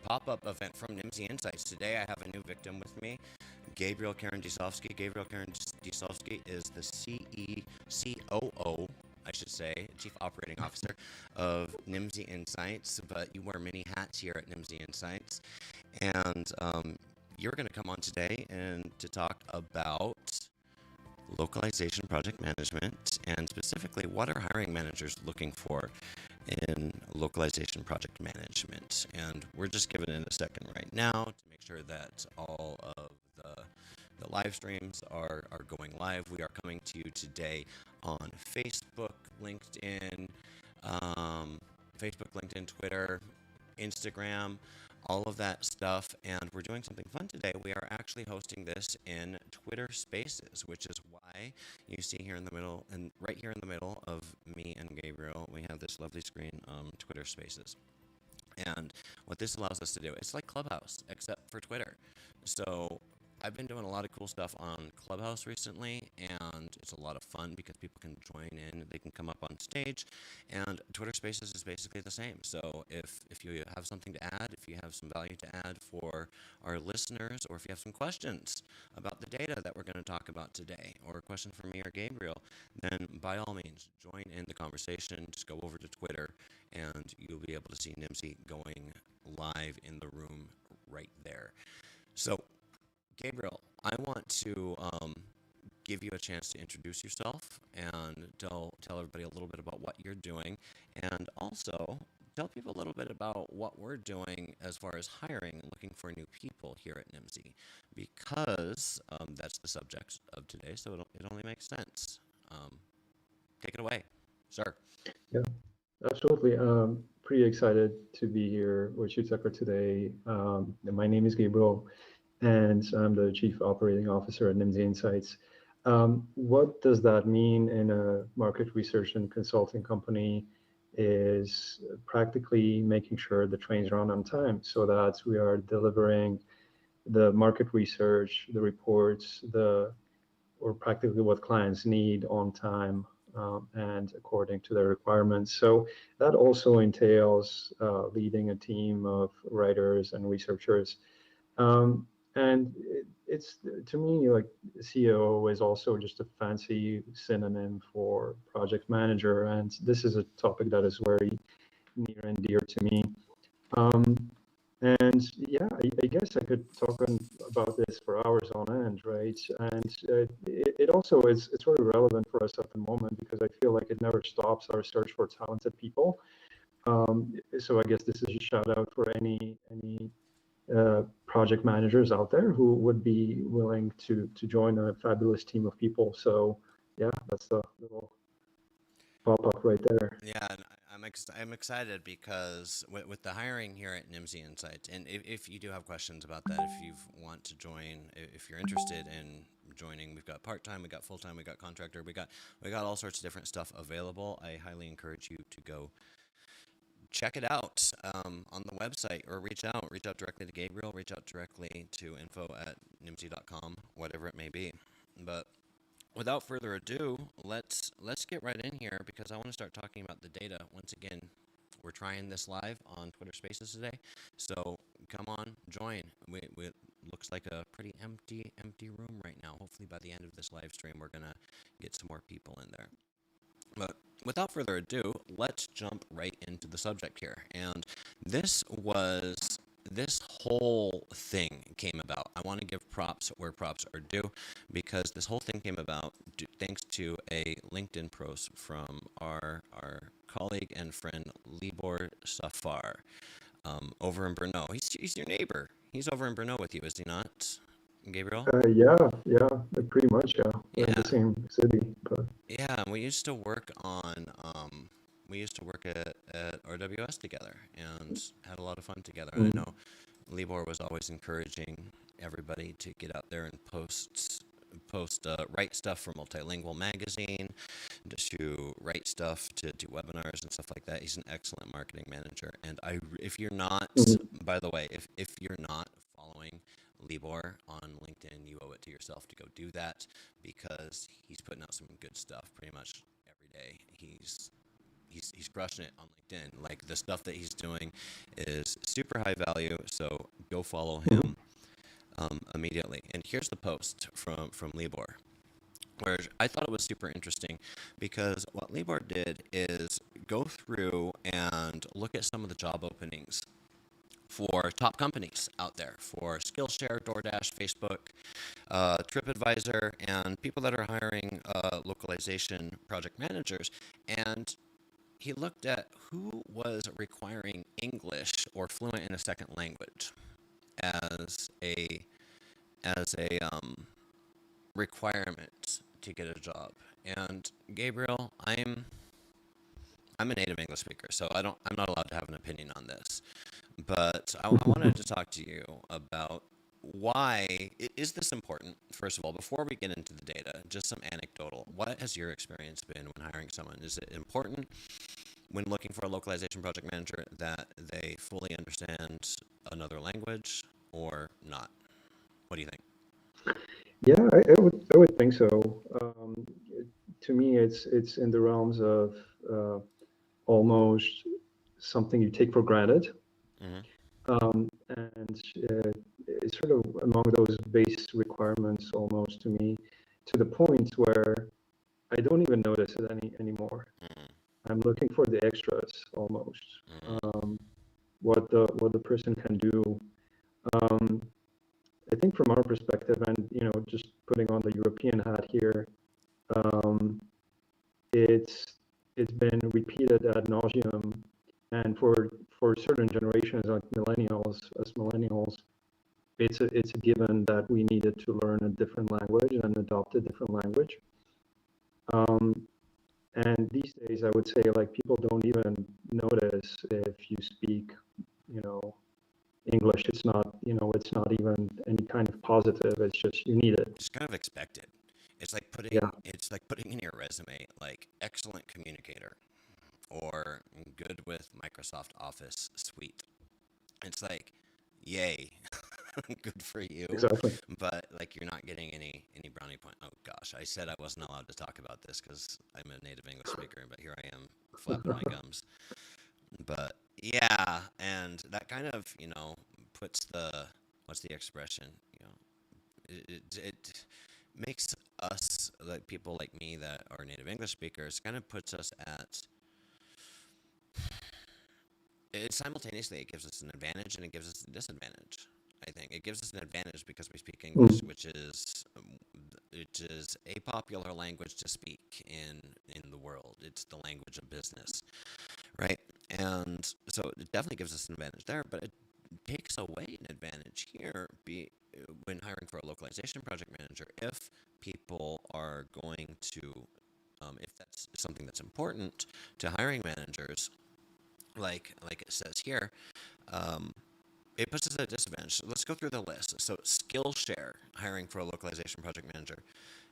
pop-up event from Nimdzi Insights. Today I have a new victim with me, Gabriel Karandysovsky. Gabriel Karandysovsky is the COO, I should say, Chief Operating Officer of Nimdzi Insights, but you wear many hats here at Nimdzi Insights. And you're going to come on today and to talk about localization project management, and specifically what are hiring managers looking for in localization project management. And we're just giving it a second right now to make sure that all of the live streams are going live. We are coming to you today on Facebook, LinkedIn, Twitter, Instagram, all of that stuff. And we're doing something fun today. We are actually hosting this in Twitter Spaces, which is why you see here in the middle, and right here in the middle of me and Gabriel, we have this lovely screen, Twitter Spaces. And what this allows us to do, it's like Clubhouse, except for Twitter. So I've been doing a lot of cool stuff on Clubhouse recently, and it's a lot of fun because people can join in, they can come up on stage, and Twitter Spaces is basically the same. So if you have something to add, if you have some value to add for our listeners, or if you have some questions about the data that we're going to talk about today, or a question for me or Gabriel, then by all means, join in the conversation. Just go over to Twitter, and you'll be able to see Nimdzi going live in the room right there. So Gabriel, I want to give you a chance to introduce yourself and tell everybody a little bit about what you're doing, and also tell people a little bit about what we're doing as far as hiring and looking for new people here at Nimdzi, because that's the subject of today, so it only makes sense. Take it away, sir. Yeah, absolutely. Pretty excited to be here with you, Tucker, today. My name is Gabriel, and I'm the Chief Operating Officer at Nimdzi Insights. What does that mean in a market research and consulting company is practically making sure the trains run on time so that we are delivering the market research, the reports, or practically what clients need on time and according to their requirements. So that also entails leading a team of writers and researchers. And it's, to me, like COO is also just a fancy synonym for project manager. And this is a topic that is very near and dear to me. And yeah, I guess I could talk about this for hours on end, right? And it also it's very relevant for us at the moment because I feel like it never stops our search for talented people. So I guess this is a shout out for any project managers out there who would be willing to join a fabulous team of people. So yeah, that's the little pop up right there. Yeah, and I'm excited because with the hiring here at Nimdzi Insights, and if you do have questions about that, if you want to join, if you're interested in joining, we've got part-time, we got full-time, we got contractor, we got all sorts of different stuff available. I highly encourage you to go check it out on the website, or reach out directly to Gabriel, reach out directly to info@nimdzi.com, whatever it may be. But without further ado, let's get right in here, because I want to start talking about the data. Once again, we're trying this live on Twitter Spaces today, so come on, join. We looks like a pretty empty room right now. Hopefully by the end of this live stream, we're gonna get some more people in there. But without further ado, let's jump right into the subject here. And this whole thing came about. I want to give props where props are due, because this whole thing came about thanks to a LinkedIn post from our colleague and friend Libor Safar over in Brno. He's your neighbor. He's over in Brno with you, is he not, Gabriel? Yeah, pretty much. Yeah, we're in Yeah. the same city, but Yeah, and we used to work at RWS together and had a lot of fun together. And I mm, know Libor was always encouraging everybody to get out there and write stuff for Multilingual Magazine, to write stuff, to do webinars and stuff like that. He's an excellent marketing manager. And if you're not, mm, by the way, if you're not following Libor on LinkedIn, you owe it to yourself to go do that, because he's putting out some good stuff pretty much every day. he's crushing it on LinkedIn. Like the stuff that he's doing is super high value. So go follow him immediately. And here's the post from Libor, where I thought it was super interesting because what Libor did is go through and look at some of the job openings for top companies out there, for Skillshare, DoorDash, Facebook, TripAdvisor, and people that are hiring localization project managers. And he looked at who was requiring English or fluent in a second language as a requirement to get a job. And Gabriel, I'm a native English speaker, so I'm not allowed to have an opinion on this. But I wanted to talk to you about why is this important? First of all, before we get into the data, just some anecdotal. What has your experience been when hiring someone? Is it important when looking for a localization project manager that they fully understand another language or not? What do you think? Yeah, I would think so. To me, it's in the realms of almost something you take for granted. And it's sort of among those base requirements almost to me, to the point where I don't even notice it anymore. I'm looking for the extras almost. What the person can do. I think from our perspective, and just putting on the European hat here, it's been repeated ad nauseum, and for certain generations like millennials, it's a given that we needed to learn a different language and adopt a different language. And these days, I would say like people don't even notice if you speak, English. It's not, it's not even any kind of positive. It's just you need it. It's kind of expected. It's like putting in your resume like excellent communicator or good with Microsoft Office suite. It's like, yay, good for you. Exactly. But like you're not getting any brownie point. Oh gosh, I said I wasn't allowed to talk about this because I'm a native English speaker, but here I am flapping my gums. But yeah, and that kind of puts what's the expression? It makes us, like people like me that are native English speakers, kind of puts us at. It simultaneously it gives us an advantage and it gives us a disadvantage. I think it gives us an advantage because we speak English, which is a popular language to speak in the world. It's the language of business, right? And so it definitely gives us an advantage there, but it takes away an advantage here when hiring for a localization project manager if people are going to, if that's something that's important to hiring managers, like it says here, it puts us at a disadvantage. So let's go through the list. So Skillshare, hiring for a localization project manager,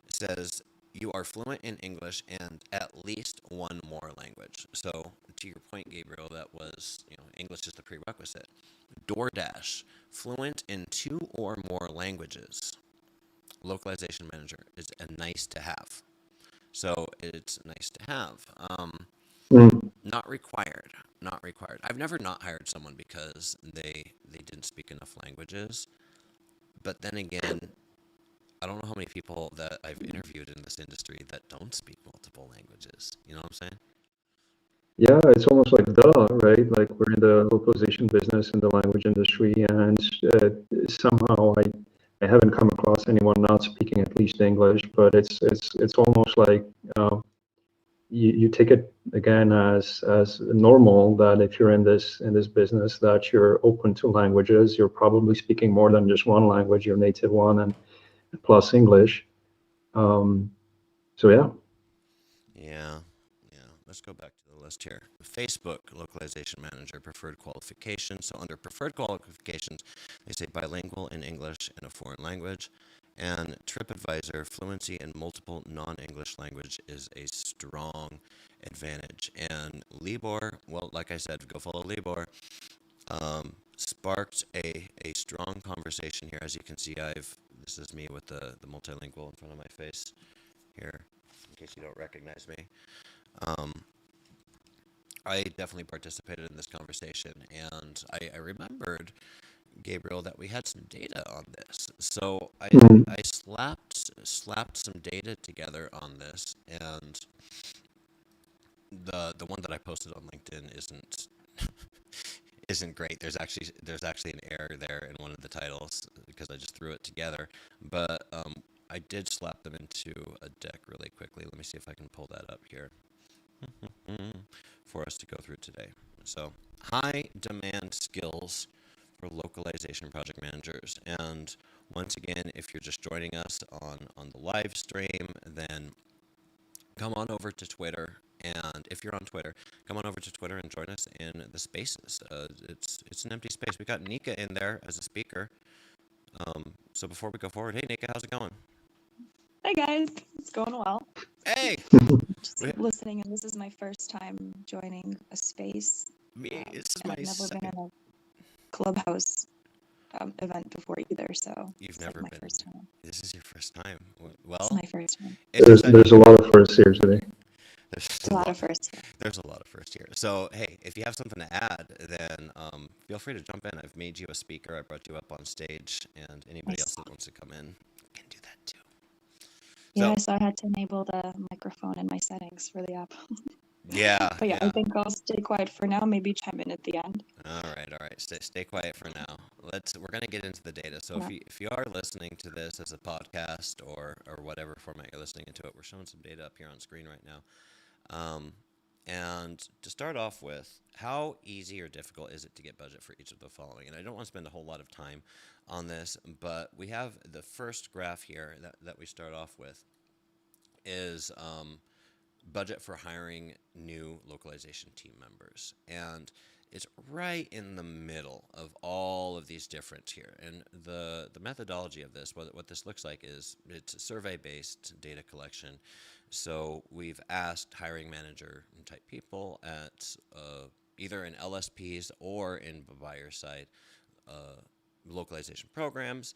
it says you are fluent in English and at least one more language. So to your point, Gabriel, that was, English is the prerequisite. DoorDash, fluent in 2 or more languages. Localization manager is a nice to have. So it's nice to have. Not required. Not required. I've never not hired someone because they didn't speak enough languages. But then again, I don't know how many people that I've interviewed in this industry that don't speak multiple languages. You know what I'm saying? Yeah, it's almost like duh, right? Like we're in the localization business in the language industry, and somehow I haven't come across anyone not speaking at least English, but it's almost like you take it again as normal that if you're in this business that you're open to languages, you're probably speaking more than just one language, your native one, and plus English. So yeah. Yeah. Let's go back to the list here. Facebook localization manager preferred qualifications. So under preferred qualifications, they say bilingual in English and a foreign language. And TripAdvisor, fluency in multiple non-English language is a strong advantage. And Libor, well, like I said, go follow Libor, sparked a strong conversation here. As you can see, this is me with the multilingual in front of my face here, in case you don't recognize me. I definitely participated in this conversation, and I remembered, Gabriel, that we had some data on this. So Mhm. I slapped some data together on this, and the one that I posted on LinkedIn isn't great. There's actually an error there in one of the titles because I just threw it together. But I did slap them into a deck really quickly. Let me see if I can pull that up here for us to go through today. So, high demand skills for localization project managers. And once again, if you're just joining us on the live stream, then come on over to Twitter. And if you're on Twitter, come on over to Twitter and join us in the spaces. It's an empty space. We got Nika in there as a speaker. So before we go forward, hey Nika, how's it going? Hi guys, it's going well. Hey, Just we, listening, and this is my first time joining a space, this is and my I've never been second. in a clubhouse event before either, so You've it's like never my been. first time. This is your first time. It's Well, my first time. it's There's exciting. there's a lot of firsts here today. There's A lot of firsts here. There's a lot of first here. So hey, if you have something to add, then feel free to jump in. I've made you a speaker. I brought you up on stage, and anybody Nice. else that wants to come in can do that too. Yeah, So so I had to enable the microphone in my settings for the app. yeah, But yeah, I yeah. think I'll stay quiet for now, maybe chime in at the end. All right. Stay quiet for now. We're gonna get into the data. So Yeah. if you are listening to this as a podcast or whatever format you're listening into it, we're showing some data up here on screen right now. And to start off with, how easy or difficult is it to get budget for each of the following? And I don't want to spend a whole lot of time on this, but we have the first graph here that we start off with is budget for hiring new localization team members. And it's right in the middle of all of these different here. And the methodology of this, what this looks like is it's survey-based data collection. So we've asked hiring manager type people at either in LSPs or in buyer side localization programs.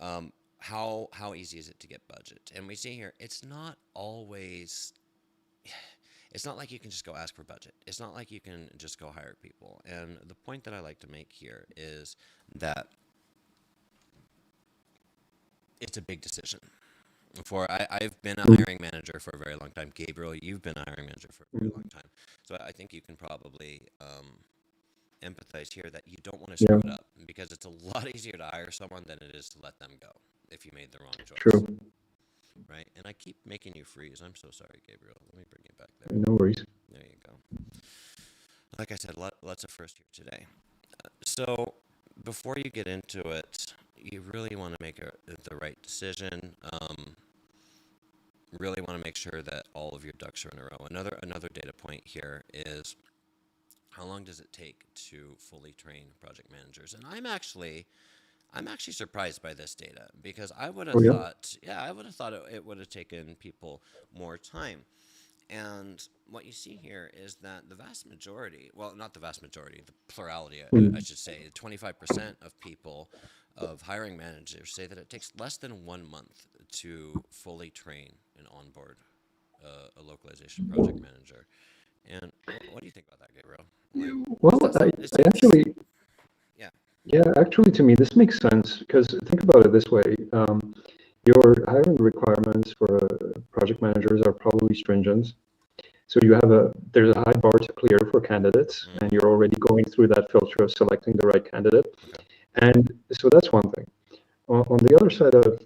How easy is it to get budget? And we see here it's not always. It's not like you can just go ask for budget. It's not like you can just go hire people. And the point that I like to make here is that it's a big decision. I've been a hiring manager for a very long time. Gabriel, you've been a hiring manager for a very long time. So I think you can probably empathize here that you don't want to screw Yeah, it up because it's a lot easier to hire someone than it is to let them go if you made the wrong choice. true. Right? And I keep making you freeze. I'm so sorry, Gabriel. Let me bring you back there. No worries. There you go. Like I said, lots of first here today. So before you get into it, you really want to make the right decision. Really want to make sure that all of your ducks are in a row. Another data point here is how long does it take to fully train project managers? And I'm actually surprised by this data because I would have Oh yeah. thought, it would have taken people more time. And what you see here is that the vast majority, well, not the vast majority, the plurality, I should say, 25% of people, of hiring managers say that it takes less than 1 month to fully train and onboard a localization project manager. And what do you think about that, Gabriel? Well, It I seems, actually, yeah. yeah, actually, to me, this makes sense because think about it this way. Your hiring requirements for project managers are probably stringent. So there's a high bar to clear for candidates, and you're already going through that filter of selecting the right candidate. Okay. And so that's one thing. On the other side of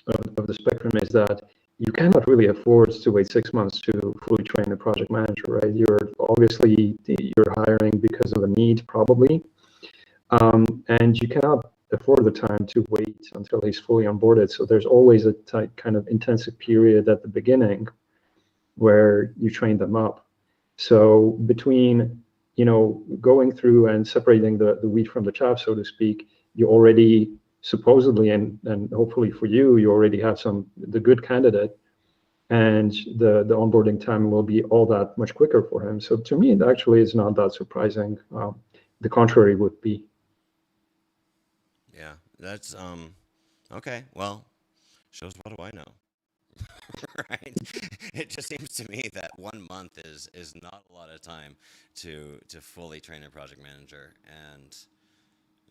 the spectrum is that you cannot really afford to wait 6 months to fully train a project manager, right? You're hiring because of a need, probably, and you cannot afford the time to wait until he's fully onboarded. So there's always a tight kind of intensive period at the beginning where you train them up. So between going through and separating the wheat from the chaff, so to speak, you already supposedly and hopefully for you, you already have the good candidate, and the onboarding time will be all that much quicker for him. So to me, it actually is not that surprising. The contrary would be. Yeah, that's okay. Well, shows what do I know, right? It just seems to me that 1 month is not a lot of time to fully train a project manager. And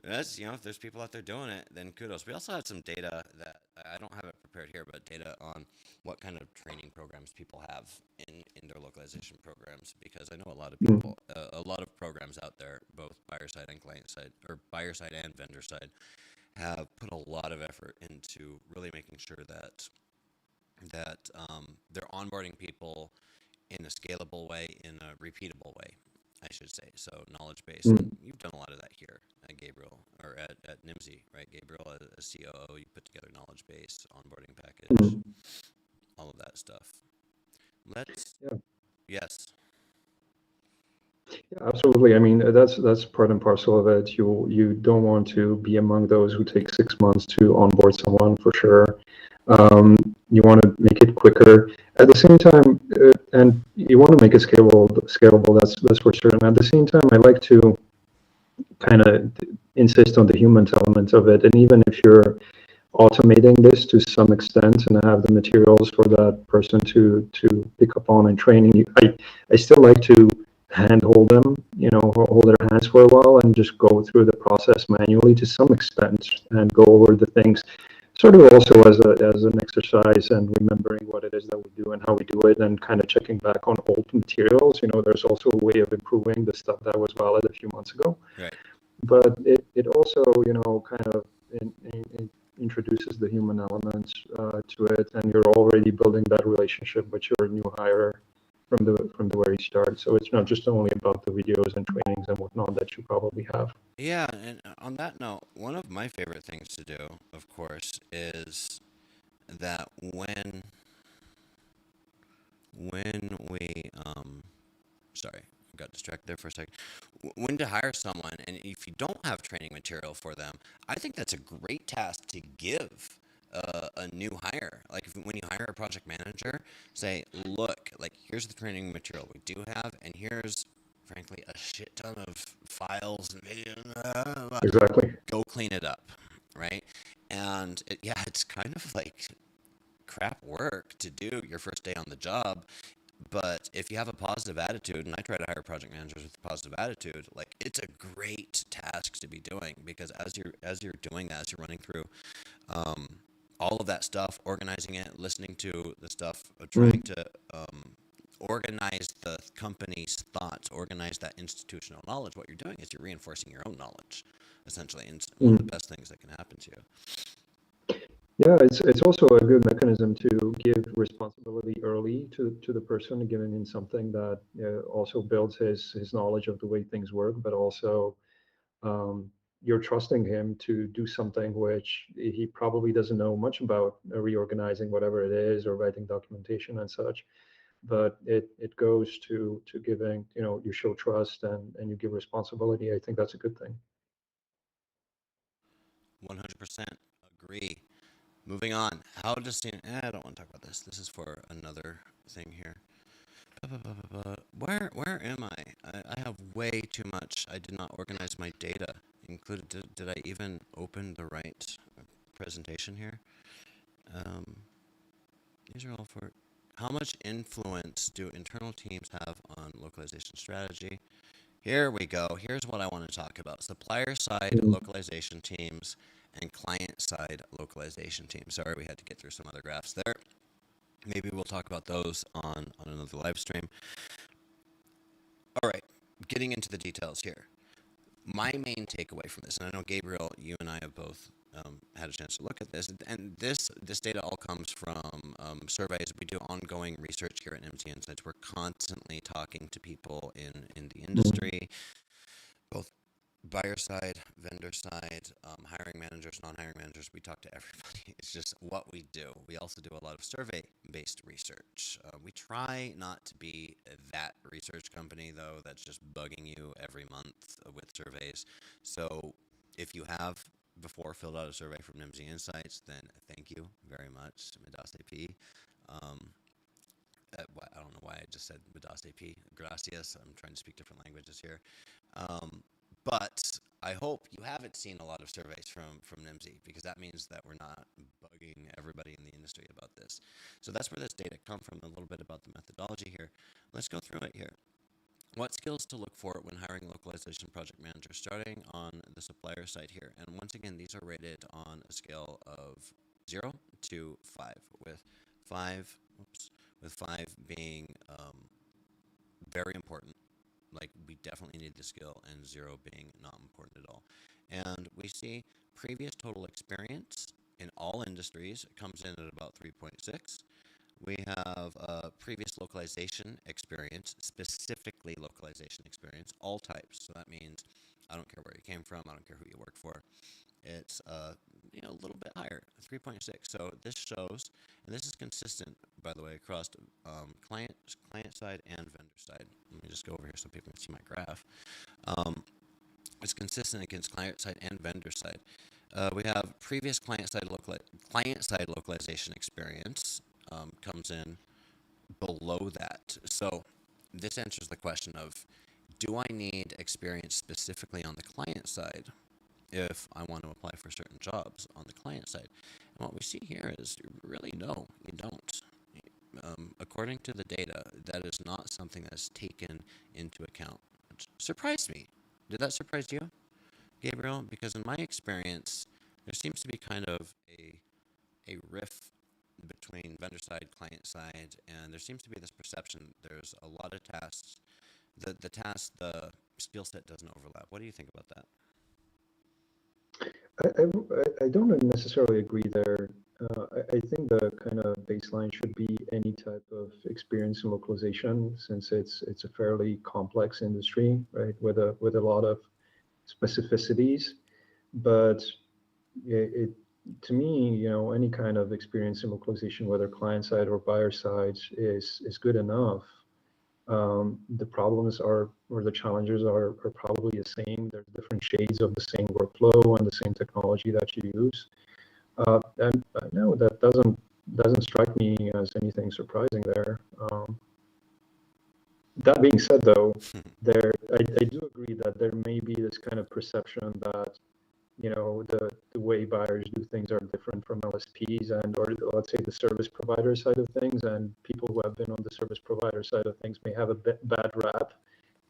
that's, if there's people out there doing it, then kudos. We also have some data that I don't have it prepared here, but data on what kind of training programs people have in their localization programs, because I know a lot of Mm. people, a lot of programs out there, both buyer side and client side, or buyer side and vendor side, have put a lot of effort into really making sure that they're onboarding people in a scalable way, in a repeatable way, I should say. So knowledge base, and Mm. you've done a lot of that here at Gabriel, or at Nimdzi, right? Gabriel, as COO, you put together knowledge base, onboarding package, Mm. all of that stuff. Let's, Yeah. yes. Yeah, absolutely. I mean, that's part and parcel of it. You don't want to be among those who take 6 months to onboard someone for sure. You want to make it quicker. At the same time, and you want to make it scalable. Scalable. That's for certain. At the same time, I like to kind of insist on the human element of it. And even if you're automating this to some extent and have the materials for that person to pick up on in training, I still like to handhold them, hold their hands for a while and just go through the process manually to some extent and go over the things sort of also as an exercise and remembering what it is that we do and how we do it and kind of checking back on old materials. There's also a way of improving the stuff that was valid a few months ago, Right. but it also kind of introduces the human element to it, and you're already building that relationship with your new hire from the very start. So it's not just only about the videos and trainings and whatnot that you probably have. Yeah, and on that note, one of my favorite things to do, of course, is that when we sorry, I got distracted there for a second. When to hire someone, and if you don't have training material for them, I think that's a great task to give a new hire. Like when you hire a project manager, say, look, like here's the training material we do have, and here's frankly a shit ton of files and videos. Exactly. Go clean it up, right? And yeah, it's kind of like crap work to do your first day on the job, but if you have a positive attitude, and I try to hire project managers with a positive attitude, like it's a great task to be doing, because as you're doing that, as you're running through um, all of that stuff, organizing it, listening to the stuff, trying Mm. to organize the company's thoughts, organize that institutional knowledge. What you're doing is you're reinforcing your own knowledge, essentially, and it's one of the Mm. best things that can happen to you. Yeah, it's also a good mechanism to give responsibility early to the person, giving him something that also builds his knowledge of the way things work, but also um, you're trusting him to do something which he probably doesn't know much about, reorganizing whatever it is or writing documentation and such. But it goes to giving, you show trust and you give responsibility. I think that's a good thing. 100% agree. Moving on. How does I don't want to talk about this. This is for another thing here. Where am I have way too much. I did not organize my data. Included. Did I even open the right presentation here? Um, these are all for. How much influence do internal teams have on localization strategy? Here we go. Here's what I want to talk about. Supplier side Mm. localization teams and client side localization teams. Sorry, we had to get through some other graphs there. Maybe we'll talk about those on another live stream. All right, getting into the details here. My main takeaway from this, and I know Gabriel, you and I have both had a chance to look at this, and this data all comes from surveys. We do ongoing research here at Nimdzi Insights. We're constantly talking to people in the Mm. industry, both buyer side, vendor side, hiring managers, non-hiring managers. We talk to everybody. It's just what we do. We also do a lot of survey-based research. We try not to be that research company, though, that's just bugging you every month with surveys. So if you have before filled out a survey from Nimdzi Insights, then thank you very much, Midas AP. Um, I don't know why I just said Midas AP. Gracias. I'm trying to speak different languages here. Um, But I hope you haven't seen a lot of surveys from Nimdzi, because that means that we're not bugging everybody in the industry about this. So that's where this data come from, a little bit about the methodology here. Let's go through it here. What skills to look for when hiring localization project manager, starting on the supplier side here. And once again, these are rated on a scale of 0 to 5, with 5, with 5 being very important. Like, we definitely need the skill, and 0 being not important at all. And we see previous total experience in all industries comes in at about 3.6. We have previous localization experience, specifically localization experience, all types. So that means I don't care where you came from, I don't care who you work for. It's a little bit higher, 3.6. So this shows, and this is consistent, by the way, across client side and vendor side. Let me just go over here so people can see my graph. It's consistent against client side and vendor side. We have previous client side localization experience comes in below that. So this answers the question of, do I need experience specifically on the client side if I want to apply for certain jobs on the client side? And what we see here is, really, no, you don't. According to the data, that is not something that's taken into account, which surprised me. Did that surprise you, Gabriel? Because in my experience, there seems to be kind of a riff between vendor side, client side, and there seems to be this perception there's a lot of tasks. The skill set doesn't overlap. What do you think about that? I don't necessarily agree there. I think the kind of baseline should be any type of experience in localization, since it's a fairly complex industry, right, with a lot of specificities. But it to me, any kind of experience in localization, whether client side or buyer side, is good enough. The problems are, or the challenges are probably the same. There's different shades of the same workflow and the same technology that you use. And no, that doesn't strike me as anything surprising there. That being said, though, I do agree that there may be this kind of perception that the way buyers do things are different from LSPs or let's say the service provider side of things, and people who have been on the service provider side of things may have a bad rap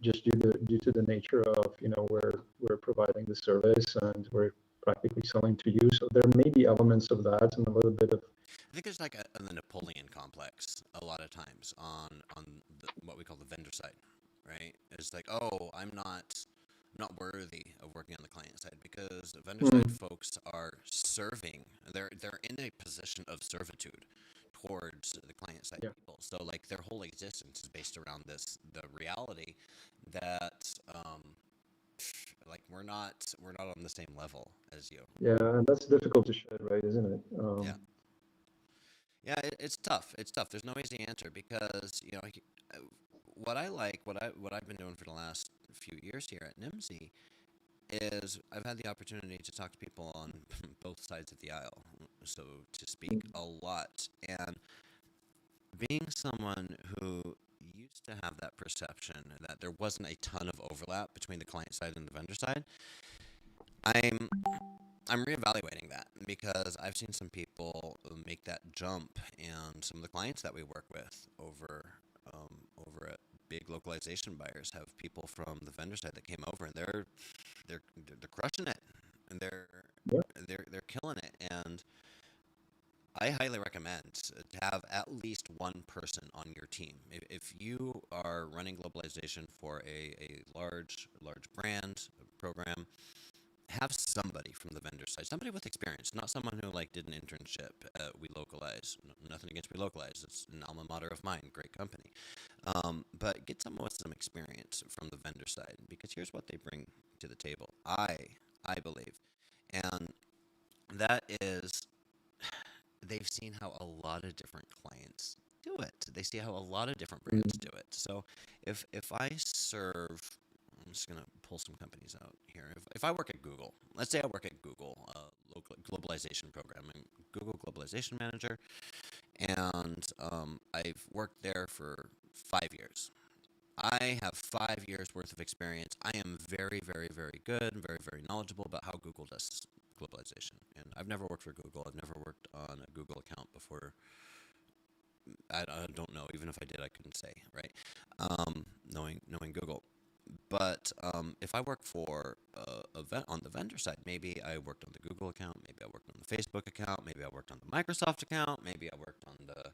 just due to the nature of we're providing the service and we're practically selling to you. So there may be elements of that and a little bit of. I think there's like the Napoleon complex a lot of times on what we call the vendor side, right? It's like, oh, I'm not worthy of working on the client side, because the vendor side folks are serving. They're in a position of servitude towards the client side people. So like their whole existence is based around the reality that like we're not on the same level as you. Yeah, and that's difficult to shed, right? Isn't it? Yeah, it's tough. It's tough. There's no easy answer, because what I've been doing for the last few years here at Nimdzi is I've had the opportunity to talk to people on both sides of the aisle, so to speak, a lot. And being someone who used to have that perception that there wasn't a ton of overlap between the client side and the vendor side, I'm reevaluating that, because I've seen some people make that jump, and some of the clients that we work with over at big localization buyers have people from the vendor side that came over, and they're crushing it, and they're killing it. And I highly recommend to have at least one person on your team. If you are running globalization for a large brand program, have somebody from the vendor side, somebody with experience, not someone who did an internship at We Localize. Nothing against We Localize; it's an alma mater of mine, great company. But get someone with some experience from the vendor side, because here's what they bring to the table. I believe, and that is, they've seen how a lot of different clients do it. They see how a lot of different brands do it. So if I serve, I'm just going to pull some companies out here. If I work at Google, let's say I work at Google, local globalization program, I'm Google Globalization Manager, and I've worked there for 5 years. I have 5 years worth of experience. I am very, very, very good and very, very knowledgeable about how Google does globalization. And I've never worked for Google. I've never worked on a Google account before. I don't know. Even if I did, I couldn't say, right? Knowing Google. But if I work for on the vendor side, maybe I worked on the Google account, maybe I worked on the Facebook account, maybe I worked on the Microsoft account, maybe I worked on the,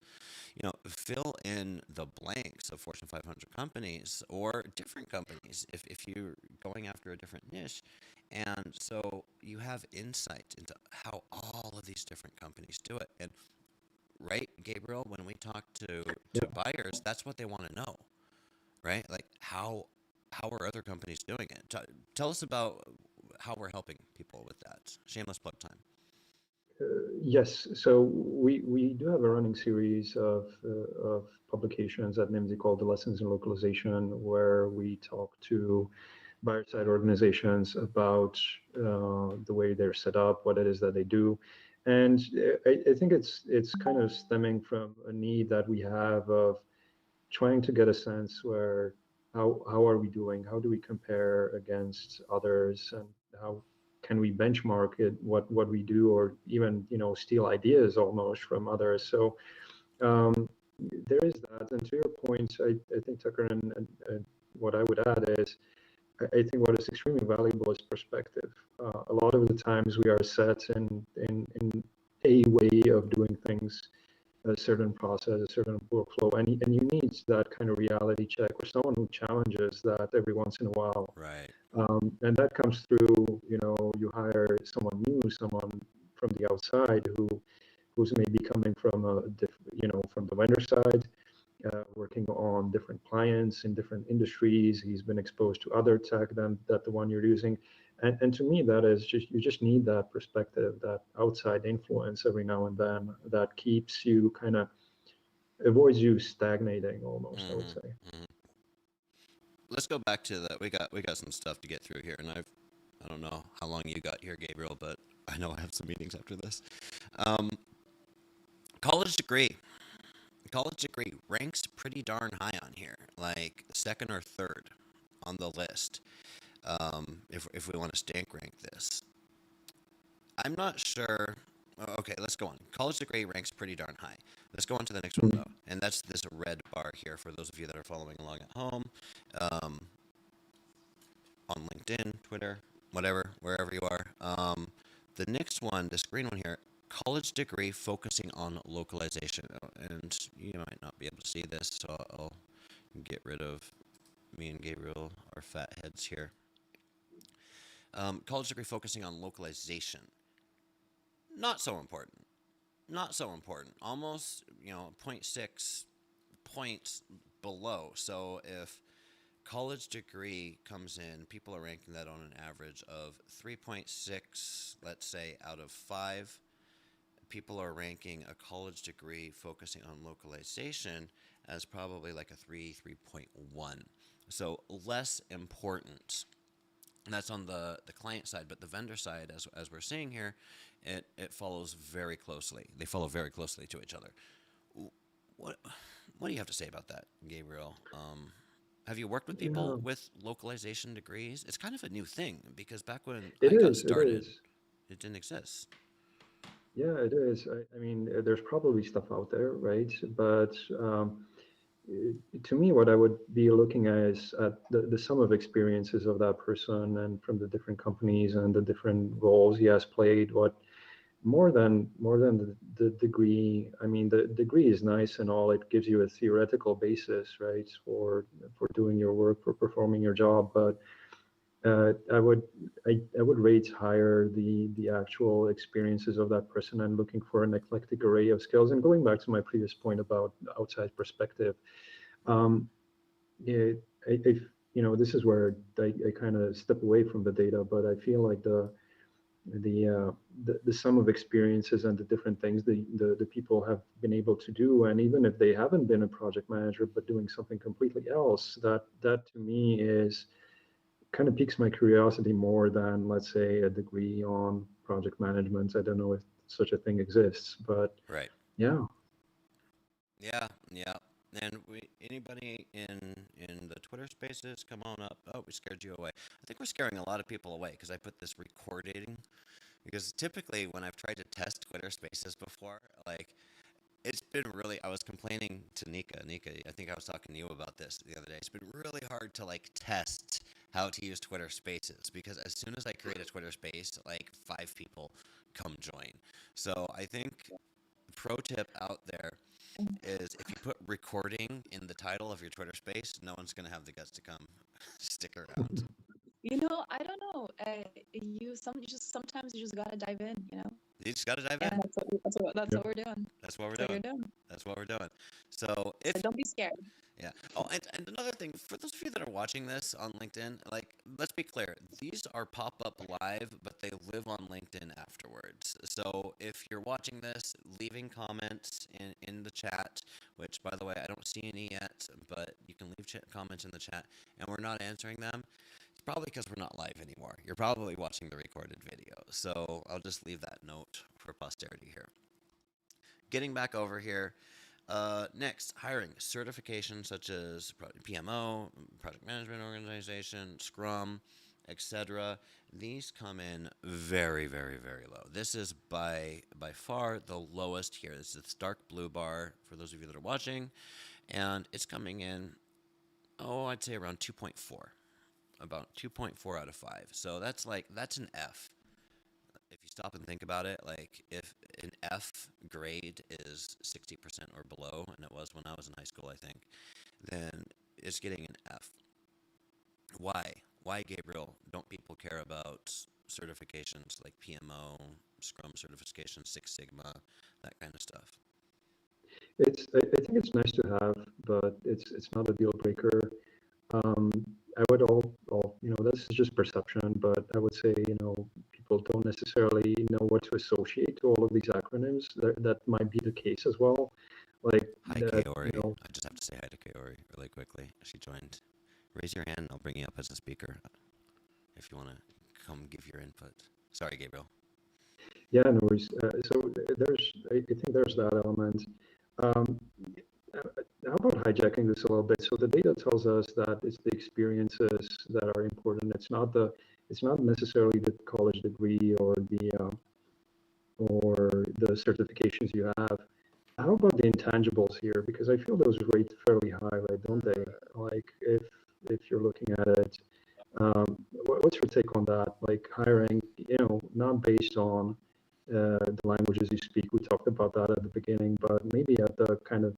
fill in the blanks of Fortune 500 companies or different companies if you're going after a different niche. And so you have insight into how all of these different companies do it. And right, Gabriel, when we talk to Yeah. buyers, that's what they want to know, right? Like how are other companies doing it? Tell us about how we're helping people with that. Shameless plug time. Yes, so we do have a running series of publications at Nimdzi called the Lessons in Localization, where we talk to buyer side organizations about the way they're set up, what it is that they do, and I think it's kind of stemming from a need that we have of trying to get a sense where how are we doing? How do we compare against others, and how can we benchmark it what we do, or even steal ideas almost from others? So there is that. And to your point, I think Tucker and what I would add is I think what is extremely valuable is perspective. A lot of the times we are set in a way of doing things, a certain process, a certain workflow, and you need that kind of reality check or someone who challenges that every once in a while. Right. And that comes through, you hire someone new, someone from the outside who's maybe coming from from the vendor side, working on different clients in different industries. He's been exposed to other tech than that the one you're using. And to me, that is you just need that perspective, that outside influence every now and then that keeps you kind of avoids you stagnating almost, I would Mm-hmm. say. Mm-hmm. Let's go back to that. We got some stuff to get through here, and I don't know how long you got here, Gabriel, but I know I have some meetings after this. Um, college degree. College degree ranks pretty darn high on here, like second or third on the list. If we want to stank rank this, I'm not sure. Okay, let's go on. College degree ranks pretty darn high. Let's go on to the next one Mhm. though, and that's this red bar here for those of you that are following along at home, um, on LinkedIn, Twitter, whatever, wherever you are. The next one, this green one here, college degree focusing on localization, and you might not be able to see this, so I'll get rid of me and Gabriel, our fat heads here. College degree focusing on localization. Not so important. Not so important. Almost, zero point 0.6 points below. So if college degree comes in, people are ranking that on an average of 3.6, let's say, out of 5. People are ranking a college degree focusing on localization as probably like a 3.1. So less important. And that's on the client side, but the vendor side, as we're seeing here, it follows very closely. They follow very closely to each other. What what do you have to say about that, Gabriel? Have you worked with Yeah, people with localization degrees? It's kind of a new thing because back when it I got is. It started, is. it didn't exist. Yeah, it is. I mean, there's probably stuff out there, right? But to me, what I would be looking at is at the sum of experiences of that person and from the different companies and the different roles he has played. What more than the degree. I mean, the degree is nice and all. It gives you a theoretical basis, right, for doing your work, for performing your job. But I would I would rate higher the actual experiences of that person and looking for an eclectic array of skills. And going back to my previous point about outside perspective, um, it, this is where I kind of step away from the data, but I feel like the sum of experiences and the different things the people have been able to do, and even if they haven't been a project manager but doing something completely else, that to me is kind of piques my curiosity more than, let's say, a degree on project management. I don't know if such a thing exists, but Right. yeah. Yeah. Yeah. And anybody in the Twitter Spaces, come on up. Oh, we scared you away. I think we're scaring a lot of people away because I put this recording. Because typically, when I've tried to test Twitter Spaces before, like it's been really. I was complaining to Nika. Nika, I think I was talking to you about this the other day. It's been really hard to like test how to use Twitter Spaces because as soon as I create a Twitter Space, like 5 people come join. So I think pro tip out there is if you put recording in the title of your Twitter Space, no one's gonna have the guts to come stick around. I don't know. Sometimes you just gotta dive in, You just gotta dive and in. that's what we're doing. That's what we're That's what you're doing. doing. That's what we're doing. So So if don't be scared. yeah. Oh, and another thing, for those of you that are watching this on LinkedIn, like, let's be clear, these are pop up live, but they live on LinkedIn afterwards. So if you're watching this, leaving comments in the chat, which, by the way, I don't see any yet, but you can leave comments in the chat, and we're not answering them. It's probably because we're not live anymore. You're probably watching the recorded video. So I'll just leave that note for posterity here. Getting back over here. Next, hiring certifications such as PMO, project management organization, Scrum, etc. These come in very, very, very low. This is by far the lowest here. This is the dark blue bar for those of you that are watching, and it's coming in, I'd say around 2.4, about 2.4 out of 5. So that's an F. If you stop and think about it, like if an F grade is 60% or below, and it was when I was in high school, I think, then it's getting an F. Why? Why, Gabriel, don't people care about certifications like PMO, Scrum certification, Six Sigma, that kind of stuff? I think it's nice to have, but it's not a deal breaker. I would this is just perception, but I would say, people don't necessarily know what to associate to all of these acronyms. That might be the case as well. Like Hi, that, Kaori. I just have to say hi to Kaori really quickly. She joined. Raise your hand. I'll bring you up as a speaker if you want to come give your input. Sorry, Gabriel. Yeah, no worries. So I think there's that element. Um, how about hijacking this a little bit? So the data tells us that it's the experiences that are important. It's not necessarily the college degree or the certifications you have. How about the intangibles here? Because I feel those rate fairly high, right? Don't they? Like if you're looking at it, what's your take on that? Like hiring, not based on the languages you speak. We talked about that at the beginning, but maybe at the kind of,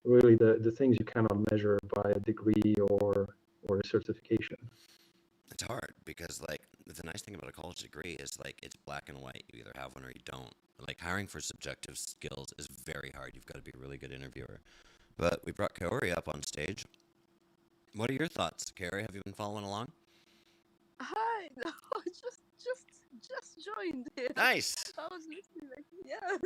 really the things you cannot measure by a degree or a certification. It's hard because, like, the nice thing about a college degree is, like, it's black and white. You either have one or you don't. Like, hiring for subjective skills is very hard. You've got to be a really good interviewer. But we brought Kaori up on stage. What are your thoughts, Kaori? Have you been following along? Hi, no, just joined here. Nice. I was listening, yeah.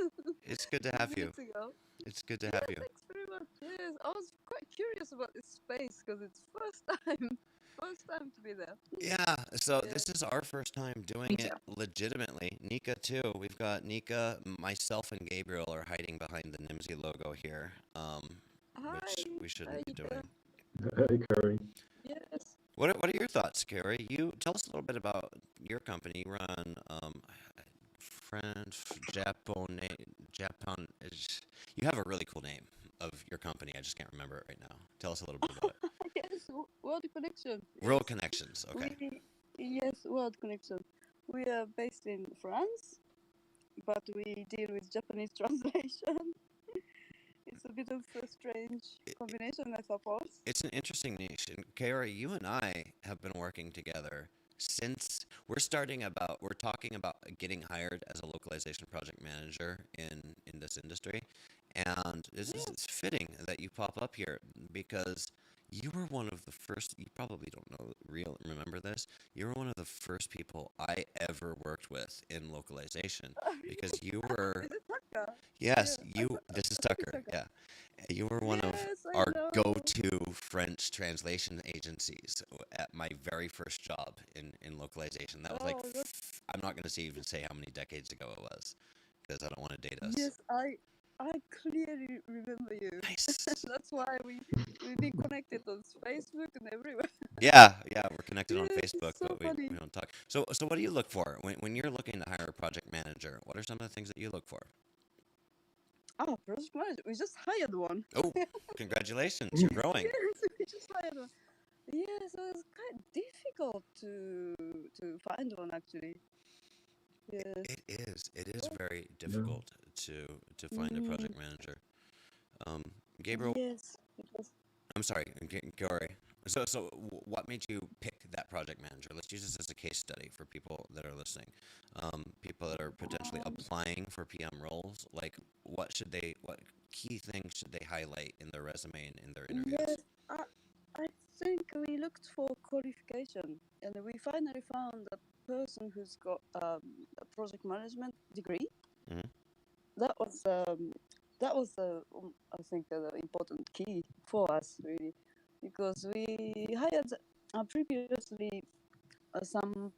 It's good to have you. Ago. It's good to have you. Thanks very much. Yes, I was quite curious about this space because it's first time to be there. Yeah, so this is our first time doing it legitimately. Nika too. We've got Nika, myself, and Gabriel are hiding behind the Nimdzi logo here, which we shouldn't be doing. Hey, Kaori. Yes. What are your thoughts, Kaori? You tell us a little bit about your company. You run French, Japan. You have a really cool name of your company. I just can't remember it right now. Tell us a little bit about it. Yes, World Connection. World Connections. Okay. Yes, World Connection. We are based in France, but we deal with Japanese translation. It's a bit of a strange combination, I suppose. It's an interesting niche. And Kaori, you and I have been working together since we're talking about getting hired as a localization project manager in this industry. And it's fitting that you pop up here because you were one of the first, you probably don't remember this, you were one of the first people I ever worked with in localization because you were, Is it Tucker? yes, Yeah, this is Tucker, yeah. You were one of our go-to French translation agencies at my very first job in localization. That was I'm not going to even say how many decades ago it was because I don't want to date us. Yes, I I clearly remember you. Nice. That's why we've been connected on Facebook and everywhere. Yeah, we're connected on Yes, Facebook, it's so but funny. we don't talk. So what do you look for when you're looking to hire a project manager? What are some of the things that you look for? Oh, project manager. We just hired one. Oh, congratulations, you're growing. Yes, we just hired one. Yeah, so it's quite difficult to find one actually. Yes. It is very Yeah. difficult to find a Mm, project manager. Gabriel, yes, because I'm sorry, Gary. What made you pick that project manager? Let's use this as a case study for people that are listening. People that are potentially applying for PM roles. Like, what key things should they highlight in their resume and in their interviews? yes, I think we looked for qualification, and we finally found a person who's got a project management degree. Hmm. That was I think the important key for us really, because we hired previously some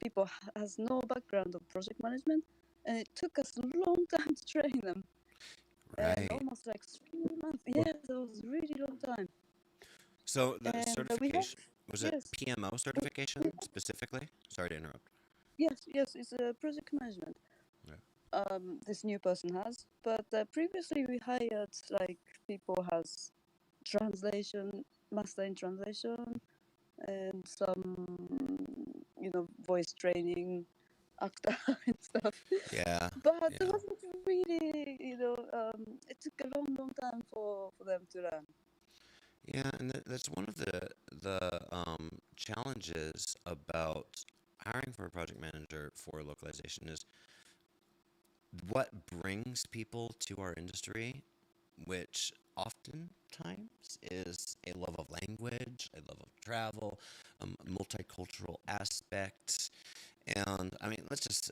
people has no background of project management, and it took us a long time to train them, and Right. almost like 3 months. Yes, it was really long time. So the And we have, certification, was it yes, PMO certification specifically? Sorry to interrupt. yes, it's a project management. Yeah. This new person has, but previously we hired like people has translation, master in translation, and some voice training, actor and stuff. Yeah. But it Yeah. wasn't really, it took a long time for them to learn. Yeah, and that's one of the challenges about hiring for a project manager for localization is what brings people to our industry, which oftentimes is a love of language, a love of travel, multicultural aspects, and I mean, let's just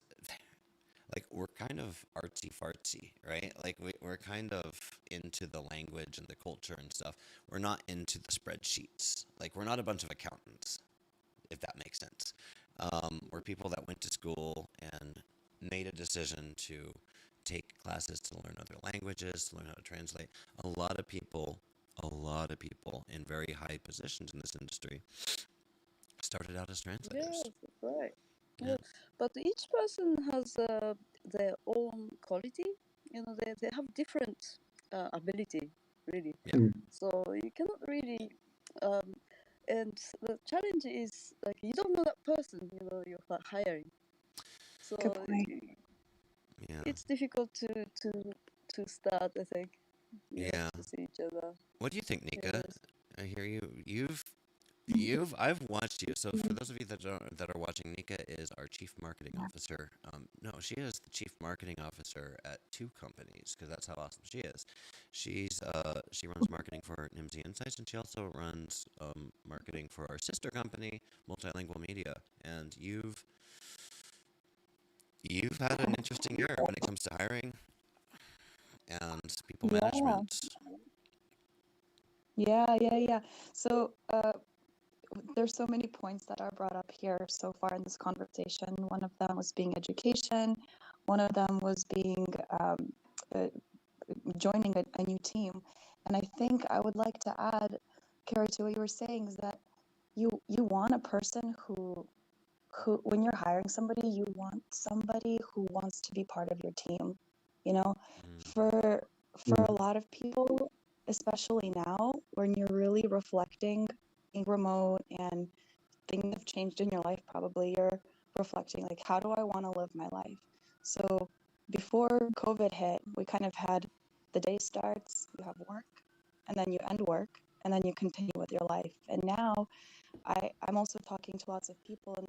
like we're kind of artsy fartsy, right? Like we're kind of into the language and the culture and stuff. We're not into the spreadsheets. Like we're not a bunch of accountants, if that makes sense. We're people that went to school and made a decision to take classes to learn other languages, to learn how to translate. A lot of people in very high positions in this industry started out as translators. Yes, that's right. Yeah, Yeah, but each person has their own quality. They have different ability, really. yeah, Mm. So you cannot really, um, and the challenge is like you don't know that person, you're hiring. So Good point. yeah, it's difficult to start. I think, yes, yeah. to see each other. What do you think, Nika? Yes. I hear you. I've watched you. So for those of you that are watching, Nika is our chief marketing officer. No, she is the chief marketing officer at two companies because that's how awesome she is. She runs marketing for Nimdzi Insights, and she also runs marketing for our sister company, Multilingual Media. And you've had an interesting year when it comes to hiring and people Yeah, management. yeah. So, there's so many points that are brought up here so far in this conversation. One of them was being education. One of them was being uh, joining a new team. And I think I would like to add, Carrie, to what you were saying is that you want a person who when you're hiring somebody, you want somebody who wants to be part of your team. You know, Mm, for a lot of people, especially now when you're really reflecting, being remote and things have changed in your life, probably you're reflecting like, how do I want to live my life? So before COVID hit, we kind of had the day starts, you have work, and then you end work, and then you continue with your life. And now I'm also talking to lots of people and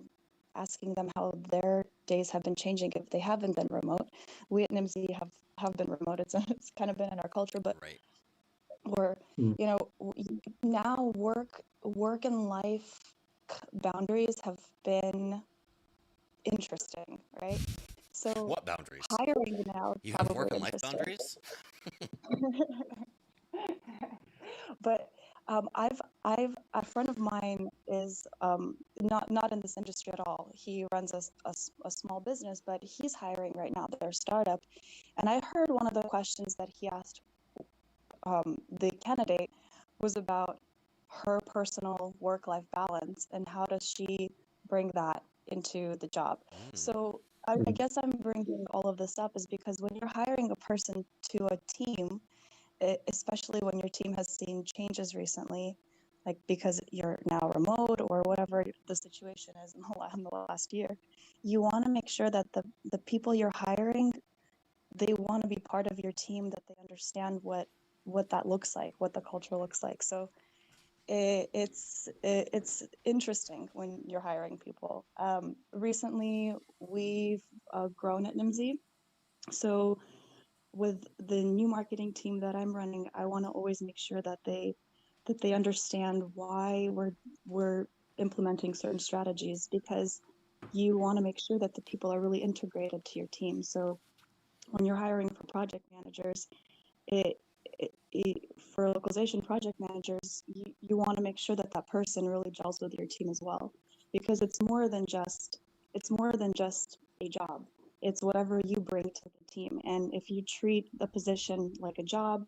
asking them how their days have been changing if they haven't been remote. We at Nimdzi have been remote. It's kind of been in our culture, but right. we're, Mm. you know, now work and life boundaries have been interesting, right? So What boundaries? hiring now is You have probably work and life interesting. boundaries? But I've a friend of mine is not in this industry at all. He runs a small business, but he's hiring right now. They're a startup, and I heard one of the questions that he asked the candidate was about her personal work-life balance and how does she bring that into the job. So I guess I'm bringing all of this up is because when you're hiring a person to a team, especially when your team has seen changes recently, like because you're now remote or whatever the situation is in the last year, you want to make sure that the people you're hiring, they want to be part of your team, that they understand what that looks like, what the culture looks like. So it's interesting when you're hiring people. Recently, we've grown at Nimdzi. So with the new marketing team that I'm running, I want to always make sure that they understand why we're implementing certain strategies, because you want to make sure that the people are really integrated to your team. So when you're hiring for project managers, it, for localization project managers, you want to make sure that that person really gels with your team as well, because it's more than just a job. It's whatever you bring to the team. And if you treat the position like a job,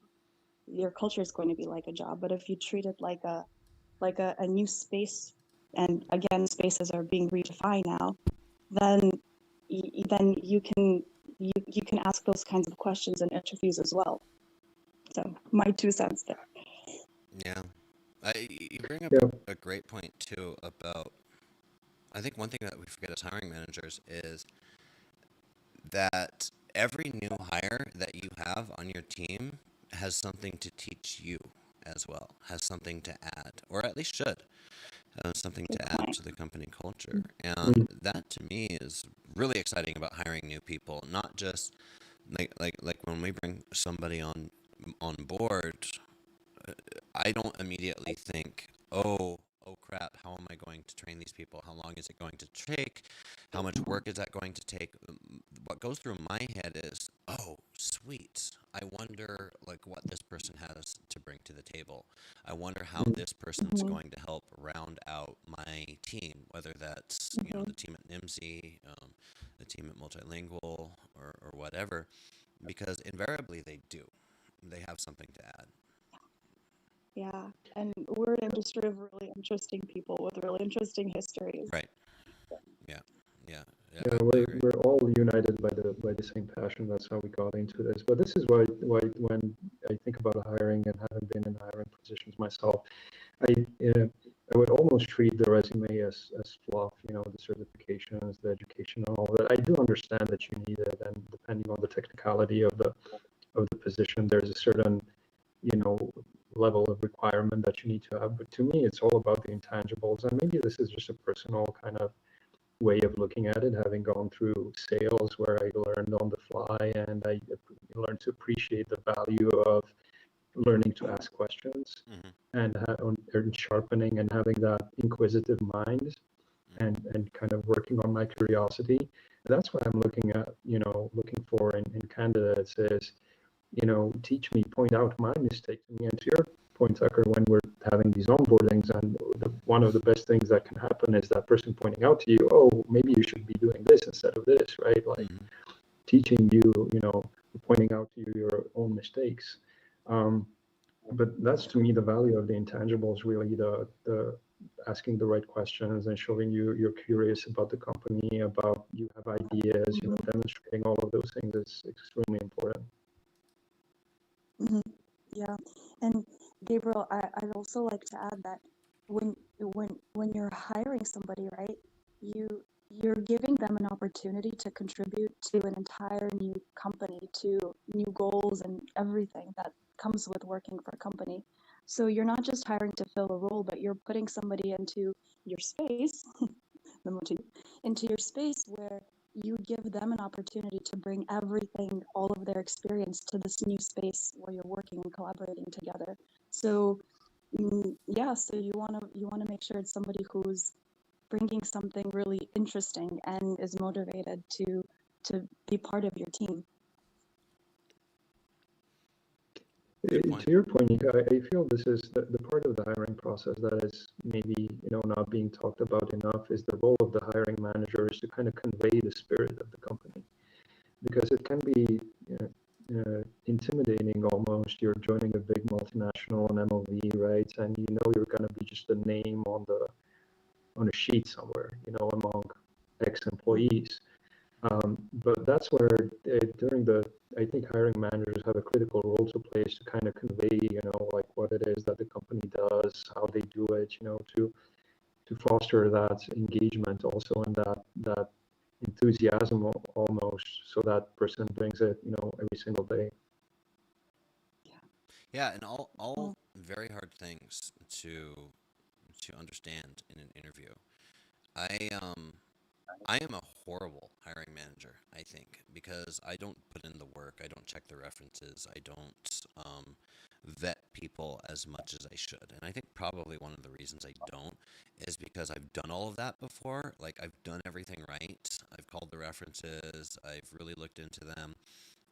your culture is going to be like a job. But if you treat it like a new space, and again, spaces are being redefined now, then then you can ask those kinds of questions in interviews as well. So my 2 cents there. Yeah. You bring up Yeah. a great point too about, I think one thing that we forget as hiring managers is that every new hire that you have on your team has something to teach you as well, has something to add, or at least should. Something to add to the company culture. And that to me is really exciting about hiring new people. Not just like when we bring somebody on board, I don't immediately think, oh crap, how am I going to train these people? How long is it going to take? How much work is that going to take? What goes through my head is, oh, sweet. I wonder like what this person has to bring to the table. I wonder how this person's going to help round out my team, whether that's, the team at Nimdzi, the team at Multilingual, or whatever, because invariably they do. They have something to add. Yeah, and we're an industry of really interesting people with really interesting histories. Right. Yeah. Yeah, I agree. we're all united by the same passion. That's how we got into this. But this is why when I think about hiring and having been in hiring positions myself, I would almost treat the resume as fluff. The certifications, the education, and all that. I do understand that you need it, and depending on the technicality of the position, there's a certain level of requirement that you need to have. But to me, it's all about the intangibles, and maybe this is just a personal kind of way of looking at it, having gone through sales where I learned on the fly, and I learned to appreciate the value of learning to ask questions and sharpening and having that inquisitive mind and kind of working on my curiosity. And that's what I'm looking at, looking for in candidates is, teach me, point out my mistakes to me. And to your point, Tucker, when we're having these onboardings, and one of the best things that can happen is that person pointing out to you, oh, maybe you should be doing this instead of this, right? Like teaching you, pointing out to you your own mistakes. But that's to me the value of the intangibles, really the asking the right questions and showing you're curious about the company, about you have ideas, demonstrating all of those things is extremely important. Yeah, and Gabriel, I'd also like to add that when you're hiring somebody, right, you're giving them an opportunity to contribute to an entire new company, to new goals and everything that comes with working for a company. So you're not just hiring to fill a role, but you're putting somebody into your space, into your space where you give them an opportunity to bring everything, all of their experience to this new space where you're working and collaborating together. So yeah, so you want to make sure it's somebody who's bringing something really interesting and is motivated to be part of your team. Good point. To your point, Nika, I feel this is the part of the hiring process that is maybe not being talked about enough is the role of the hiring manager is to kind of convey the spirit of the company, because it can be intimidating almost. You're joining a big multinational, an MOV, right? And you're going to be just a name on a sheet somewhere, among ex-employees. But that's where I think hiring managers have a critical role to play is to kind of convey, like what it is that the company does, how they do it, to foster that engagement also and that enthusiasm almost, so that person brings it, every single day. Yeah, and all very hard things to understand in an interview. I am a horrible hiring manager, I think, because I don't put in the work, I don't check the references, I don't vet people as much as I should. And I think probably one of the reasons I don't is because I've done all of that before. Like, I've done everything right. I've called the references, I've really looked into them,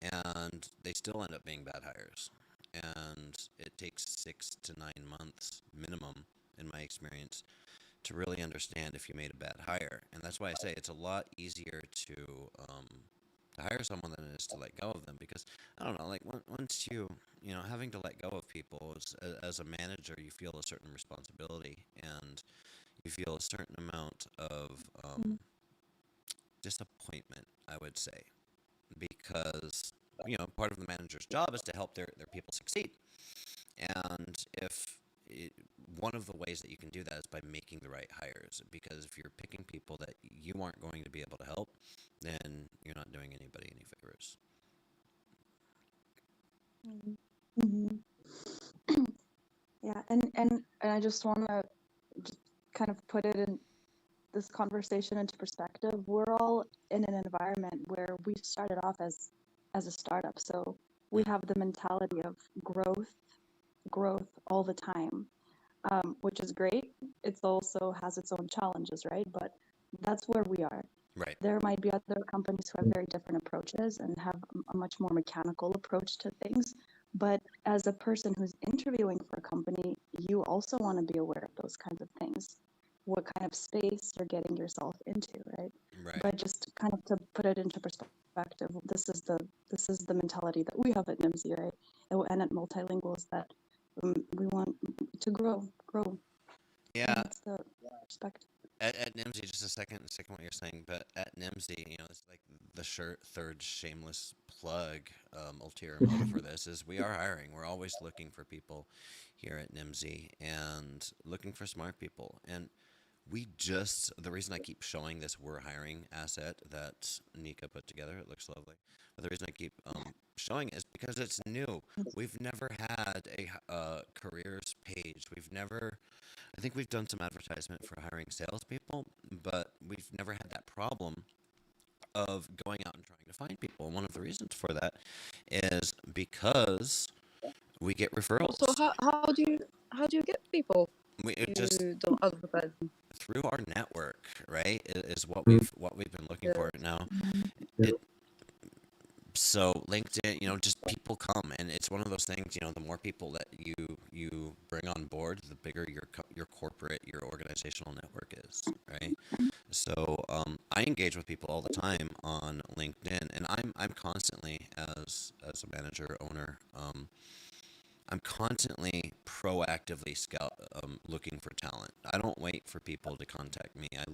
and they still end up being bad hires. And it takes 6 to 9 months minimum, in my experience, to really understand if you made a bad hire. And that's why I say it's a lot easier to hire someone than it is to let go of them, because I don't know, like once having to let go of people as a manager, you feel a certain responsibility and you feel a certain amount of disappointment, I would say, because part of the manager's job is to help their people succeed. And one of the ways that you can do that is by making the right hires, because if you're picking people that you aren't going to be able to help, then you're not doing anybody any favors. Mm-hmm. Yeah, and I just want to just kind of put it in this conversation into perspective. We're all in an environment where we started off as a startup, so we have the mentality of growth all the time, which is great. It also has its own challenges, right? But that's where we are. Right. There might be other companies who have very different approaches and have a much more mechanical approach to things. But as a person who's interviewing for a company, you also want to be aware of those kinds of things. What kind of space you're getting yourself into, right? Right. But just kind of to put it into perspective, this is the mentality that we have at Nimdzi, right? And at Multilinguals, that we want to grow. Yeah. And that's the perspective. At Nimdzi, just a second what you're saying, but at Nimdzi, it's like the third shameless plug, ulterior motive for this is we are hiring. We're always looking for people here at Nimdzi and looking for smart people. And the reason I keep showing this we're hiring asset that Nika put together, it looks lovely. But the reason I keep showing it is because it's new. We've never had a careers page. I think we've done some advertisement for hiring salespeople, but we've never had that problem of going out and trying to find people. And one of the reasons for that is because we get referrals. So how do you get people? Just don't advertise them. Through our network, right? Is what we've been looking for now. So LinkedIn, just people come, and it's one of those things. The more people that you bring on board, the bigger your corporate, your organizational network is, right? So I engage with people all the time on LinkedIn, and I'm constantly as a manager owner. I'm constantly proactively looking for talent. I don't wait for people to contact me. I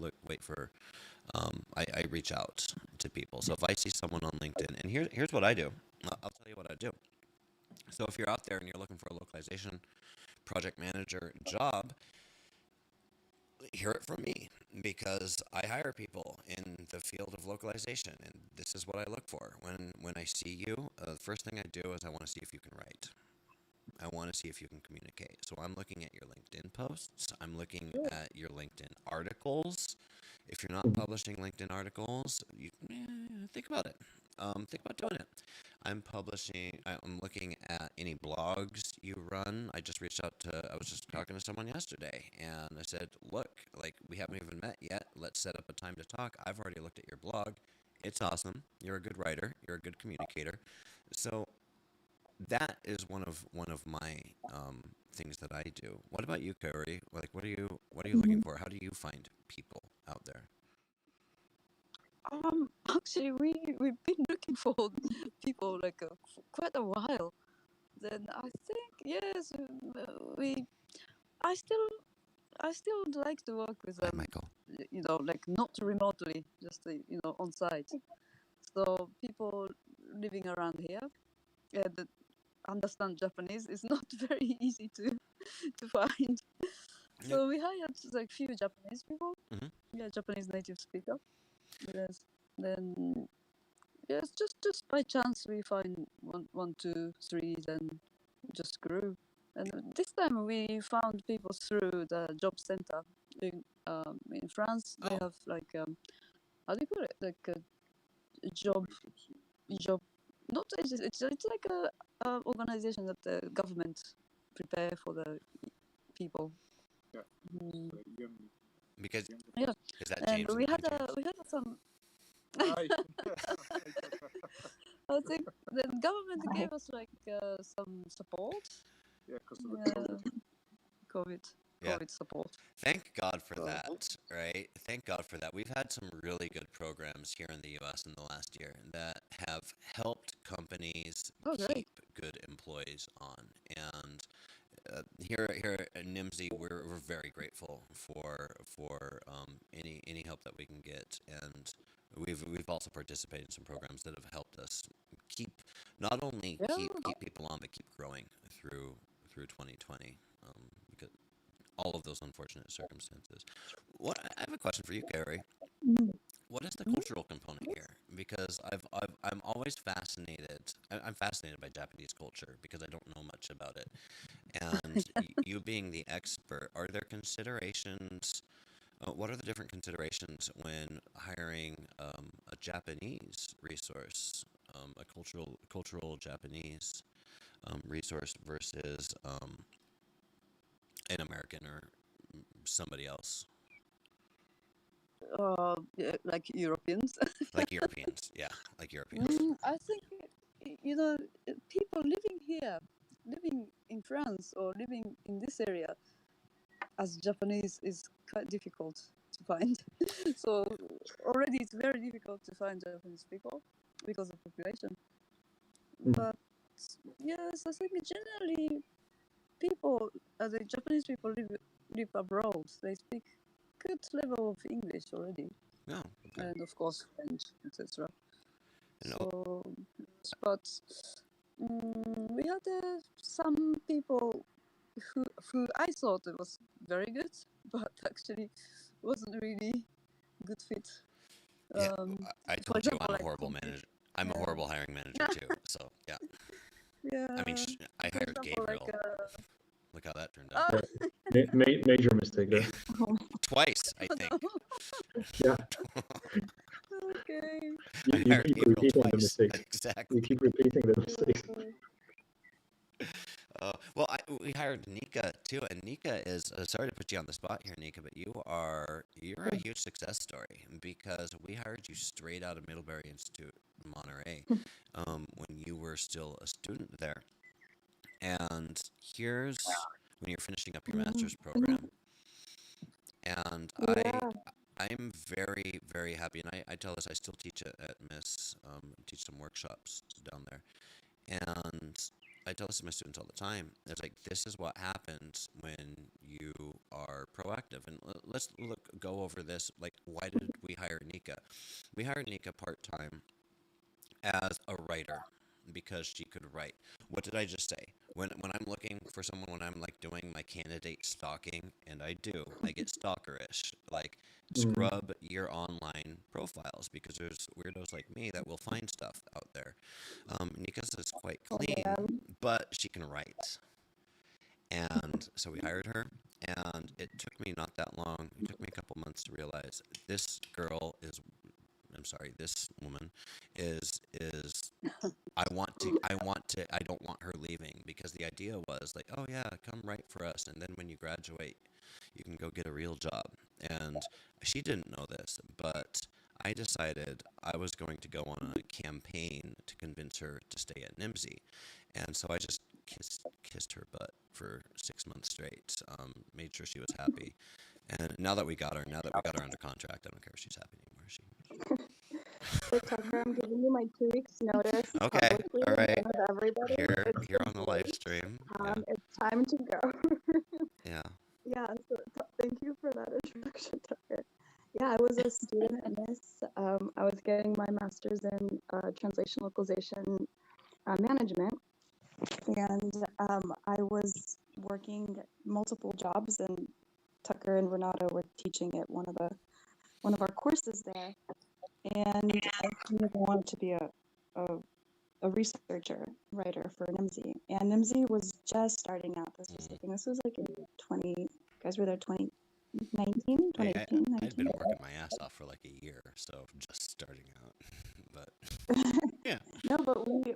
reach out to people. So if I see someone on LinkedIn, and here's what I do. I'll tell you what I do. So if you're out there and you're looking for a localization project manager job, hear it from me, because I hire people in the field of localization, and this is what I look for. When I see you, the first thing I do is I want to see if you can write. I want to see if you can communicate. So I'm looking at your LinkedIn posts. I'm looking at your LinkedIn articles. If you're not publishing LinkedIn articles, think about it. Think about doing it. I'm looking at any blogs you run. I was just talking to someone yesterday, and I said, look, like, we haven't even met yet. Let's set up a time to talk. I've already looked at your blog. It's awesome. You're a good writer. You're a good communicator. So that is one of my things that I do. What about you, Cory? Like, what are you looking Mhm. for? How do you find people out there? Actually, we've been looking for people like for quite a while. Then I think yes, we. I still I still would like to work with Hi, them. Michael. Like not remotely, just on site. So people living around here that understand Japanese is not very easy to find. Yeah. So we hired like few Japanese people, Hmm. yeah, Japanese native speaker. Yes, then yes, just by chance we find one, two, three, then just grew. And this time we found people through the job center in France. They Oh, have like how do you call it? Like a job. Not it's like a organization that the government prepare for the people. Mm, because yeah, is that and James and hi, James? we had some. I think the government gave us like some support. Yeah, COVID, Yeah. COVID support. Thank God for that, right? Thank God for that. We've had some really good programs here in the US in the last year that have helped companies Oh, keep great. good employees on. And here at Nimdzi, we're very grateful for any help that we can get, and we've also participated in some programs that have helped us keep not only Yeah. keep people on, but keep growing through 2020. Because all of those unfortunate circumstances. What I have a question for you, Gary. Mhm. What is the Mhm. cultural component here? Because I'm always fascinated. I'm fascinated by Japanese culture because I don't know much about it. And you being the expert, are there considerations? What are the different considerations when hiring a Japanese resource, a cultural Japanese resource versus an American or somebody else, Yeah, like Europeans. like Europeans? Yeah, like Europeans. I think people living here, living in France or living in this area as Japanese is quite difficult to find. So already it's very difficult to find Japanese people because of population. Mhm. But yes, I think generally people, the Japanese people live abroad. They speak good level of English already, No, okay. and of course French, etc. And So, but we had some people who I thought it was very good, but actually wasn't really good fit. yeah, I For told you example, I'm a like horrible manager. I'm a horrible hiring manager too. So yeah, I mean, yeah, I for hired example, like Gabriel. Look how that turned out. oh, Major mistake there. Twice, I think. no. Yeah, Okay. I you hired keep Gabriel repeating the twice. mistakes. Exactly. You keep repeating the mistakes. Well, we hired Nika too, and Nika is sorry to put you on the spot here, Nika, but you're a huge success story because we hired you straight out of Middlebury Institute in Monterey when you were still a student there, and here's when you're finishing up your master's program, and Yeah. I'm very very happy, and I tell this I still teach at Miss teach some workshops down there. And I tell this to my students all the time. It's like this is what happens when you are proactive. And let's go over this. Like, why did we hire Nika? We hired Nika part time as a writer because she could write. What did I just say? When I'm looking for someone, when I'm like doing my candidate stalking, and I get stalkerish. Like Mm. scrub your online profiles because there's weirdos like me that will find stuff out there. Nika's is quite Oh clean, man. but she can write. And so we hired her, and it took me not that long. It took me a couple months to realize this girl is I'm sorry, this woman is I don't want her leaving because the idea was like, oh yeah, come write for us and then when you graduate, you can go get a real job. And she didn't know this, but I decided I was going to go on a campaign to convince her to stay at Nimdzi. And so I just kissed her butt for 6 months straight, made sure she was happy. And now that we got her under contract, I don't care if she's happy anymore. So Tucker, I'm giving you my 2 weeks notice Okay, publicly all in right. front of everybody. Here It's on the the live break. stream. It's time to go. Yeah. Yeah, so thank you for that introduction, Tucker. Yeah, I was a student in this. I was getting my master's in translation localization management, and I was working multiple jobs, and Tucker and Renato were teaching at one of our courses there, and I kind of wanted to be a researcher writer for Nimdzi, and Nimdzi was just starting out. This was like in 20. You guys were there 2019, Hey, 2018, I'd been 19. working my ass off for like a year, so just starting out. But yeah. No, but we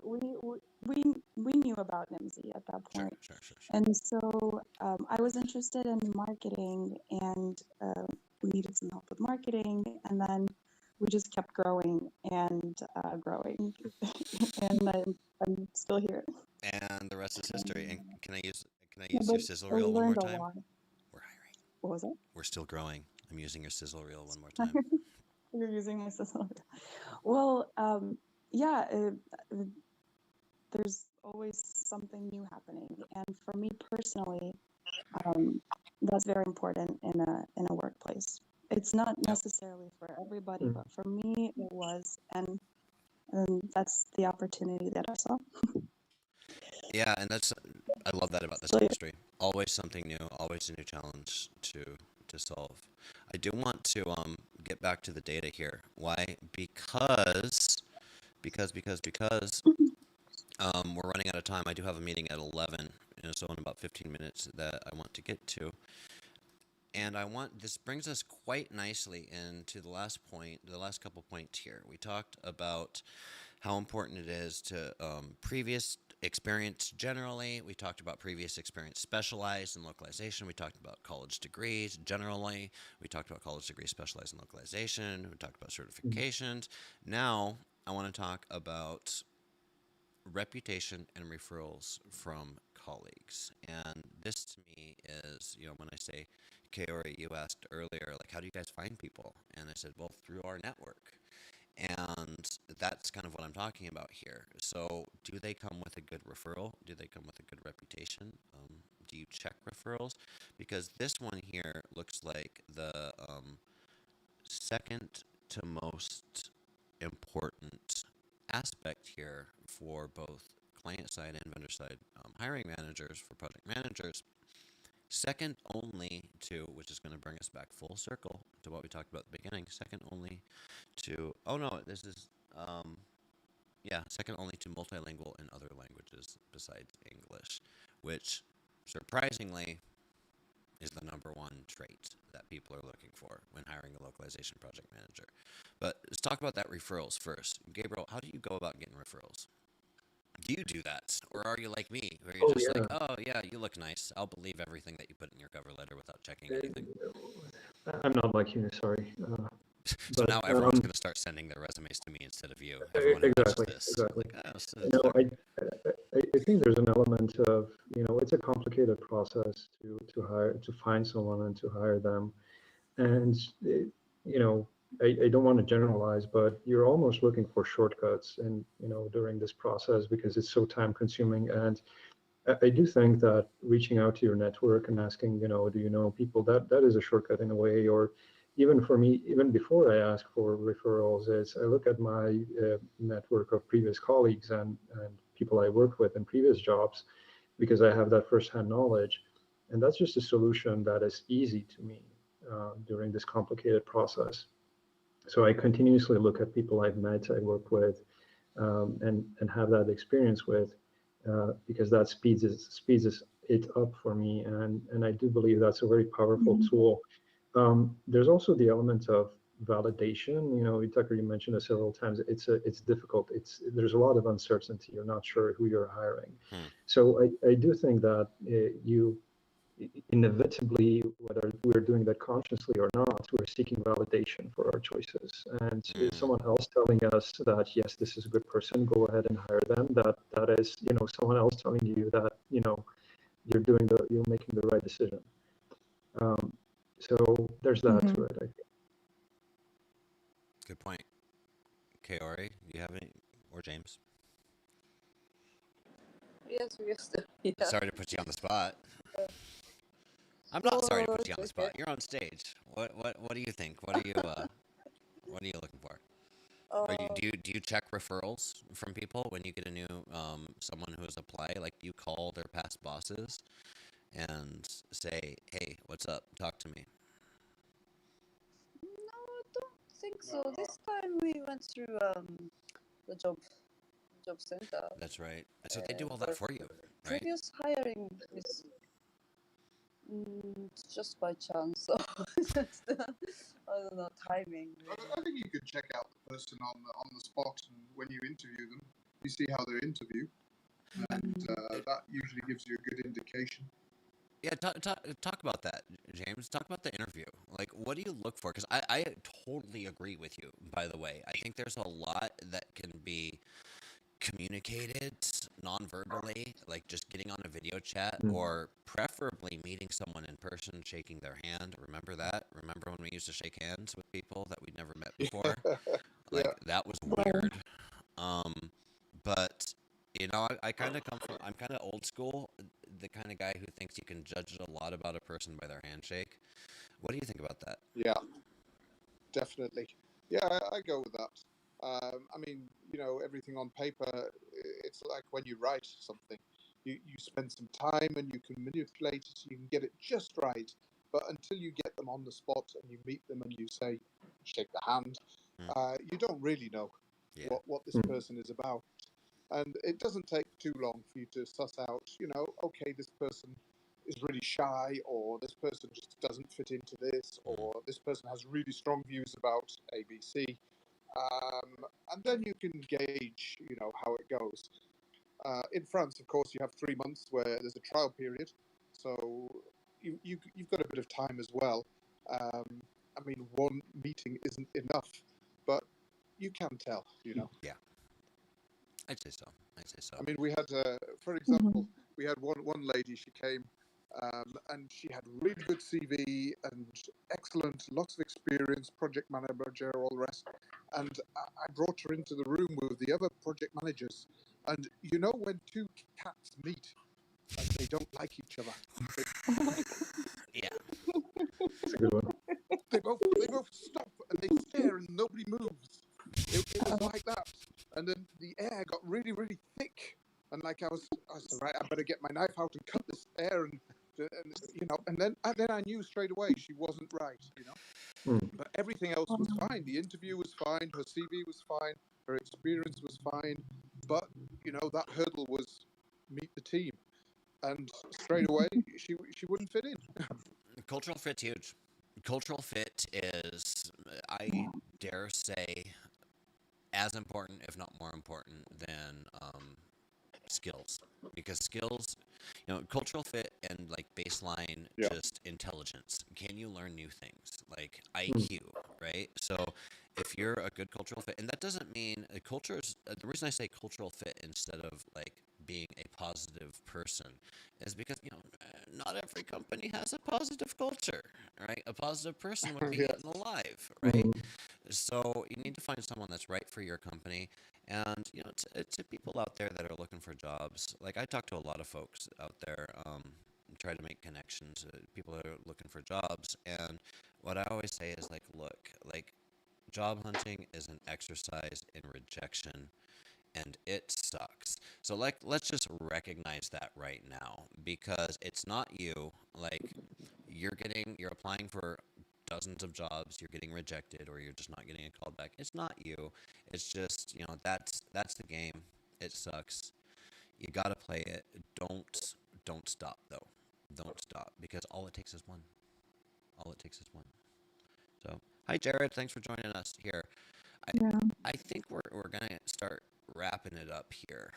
knew about Nimdzi at that point. Sure. And so I was interested in marketing, and we needed some help with marketing, and then we just kept growing and growing, and I'm still here. And the rest is history. And can I use Yeah, your but sizzle I reel one more learned a time? lot. We're hiring. What was it? We're still growing. I'm using your sizzle reel one more time. You're using my sizzle. Well, yeah, there's always something new happening, and for me personally, that's very important in a workplace. It's not necessarily for everybody, but for me it was, and that's the opportunity that I saw. Yeah, and I love that about this So, industry. Always something new, always a new challenge to solve. I do want to get back to the data here. Why? Because we're running out of time. I do have a meeting at 11, so in about 15 minutes that I want to get to. And this brings us quite nicely into the last couple points here. We talked about how important it is to previous experience generally. We talked about previous experience specialized in localization. We talked about college degrees generally. We talked about college degrees specialized in localization. We talked about certifications. Now I want to talk about reputation and referrals from colleagues. And this to me is, when I say, Kaori, you asked earlier, like, how do you guys find people? And I said, well, through our network. And that's kind of what I'm talking about here. So do they come with a good referral? Do they come with a good reputation? Do you check referrals? Because this one here looks like the second to most important aspect here for both client side and vendor side hiring managers, for project managers. Second only to, which is going to bring us back full circle to what we talked about at the beginning, second only to, second only to multilingual in other languages besides English, which surprisingly is the number one trait that people are looking for when hiring a localization project manager. But let's talk about that referrals first. Gabriel, how do you go about getting referrals? Do you do that? Or are you like me, where you're just like, oh, yeah, you look nice. I'll believe everything that you put in your cover letter without checking anything. I'm not like you, sorry. So now everyone's going to start sending their resumes to me instead of you. Everyone who watches this. Exactly. Like, I think there's an element of, it's a complicated process to find someone and to hire them. And, I don't want to generalize, but you're almost looking for shortcuts and, during this process because it's so time consuming. And I do think that reaching out to your network and asking, do you know people, that is a shortcut in a way. Or even for me, even before I ask for referrals, I look at my network of previous colleagues and people I worked with in previous jobs because I have that firsthand knowledge. And that's just a solution that is easy to me during this complicated process. So I continuously look at people I've met, I work with, and have that experience with, because that speeds it up for me, and I do believe that's a very powerful tool. There's also the element of validation. Tucker, you mentioned it several times. It's difficult. There's a lot of uncertainty. You're not sure who you're hiring. So I do think that inevitably, whether we're doing that consciously or not, we're seeking validation for our choices. And if someone else telling us that, yes, this is a good person, go ahead and hire them, that is, someone else telling you that, you're making the right decision. So there's that to it, I think. Good point. Kaori, do you have any, or James? Yes, we used to. Yeah. Sorry to put you on the spot. I'm not sorry to put you on the it's spot. okay. You're on stage. What do you think? What are you looking for? Or do you check referrals from people when you get a new someone who has applied? Like, do you call their past bosses and say, "Hey, what's up? Talk to me." No, I don't think so. This time we went through the job center. That's right. So they do all that for you, right? Previous hiring is just by chance. So just, I don't know, timing. I think you could check out the person on the spot, and when you interview them, you see how they interview, and that usually gives you a good indication. Yeah, talk about that, James. Talk about the interview. Like, what do you look for? Because I totally agree with you, by the way. I think there's a lot that can be communicated non-verbally, like just getting on a video chat, or preferably meeting someone in person, shaking their hand. Remember that? Remember when we used to shake hands with people that we'd never met before? Like, that was weird. But I kind of I'm kind of old school, the kind of guy who thinks you can judge a lot about a person by their handshake. What do you think about that? Yeah, definitely. Yeah, I go with that. I mean, everything on paper, it's like when you write something, you spend some time and you can manipulate it, you can get it just right. But until you get them on the spot and you meet them and you say, shake the hand, you don't really know what this person is about. And it doesn't take too long for you to suss out, okay, this person is really shy, or this person just doesn't fit into this, or this person has really strong views about ABC. And then you can gauge, how it goes. In France, of course, you have 3 months where there's a trial period, so you've got a bit of time as well. I mean, one meeting isn't enough, but you can tell, Yeah, I'd say so. I mean, we had, for example, we had one lady. She came, and she had really good CV and excellent, lots of experience, project manager, all the rest. And I brought her into the room with the other project managers. And when two cats meet, and they don't like each other, Yeah. That's a good one. they both stop and they stare and nobody moves. It was like that. And then the air got really, really thick. And like I was right, I better get my knife out and cut this air, and then I knew straight away she wasn't right, But everything else was fine. The interview was fine, her CV was fine, her experience was fine, but that hurdle was meet the team, and straight away she wouldn't fit in. Cultural fit's huge. Cultural fit is, I dare say, as important, if not more important, than skills. Because skills, cultural fit and like baseline, just intelligence. Can you learn new things? Like IQ, right? So if you're a good cultural fit, and that doesn't mean culture is, the reason I say cultural fit instead of like being a positive person is because, not every company has a positive culture, right? A positive person would be eaten alive, right? So you need to find someone that's right for your company. And, to people out there that are looking for jobs, like I talk to a lot of folks out there, try to make connections, people that are looking for jobs. And what I always say is like, look, like job hunting is an exercise in rejection, and it sucks. So like, let's just recognize that right now, because it's not you. Like, you're applying for dozens of jobs, you're getting rejected, or you're just not getting a call back. It's not you. It's just, that's the game. It sucks. You gotta play it. Don't stop though. Don't stop, because all it takes is one. All it takes is one. So, hi Jared, thanks for joining us here. I think we're gonna start wrapping it up here.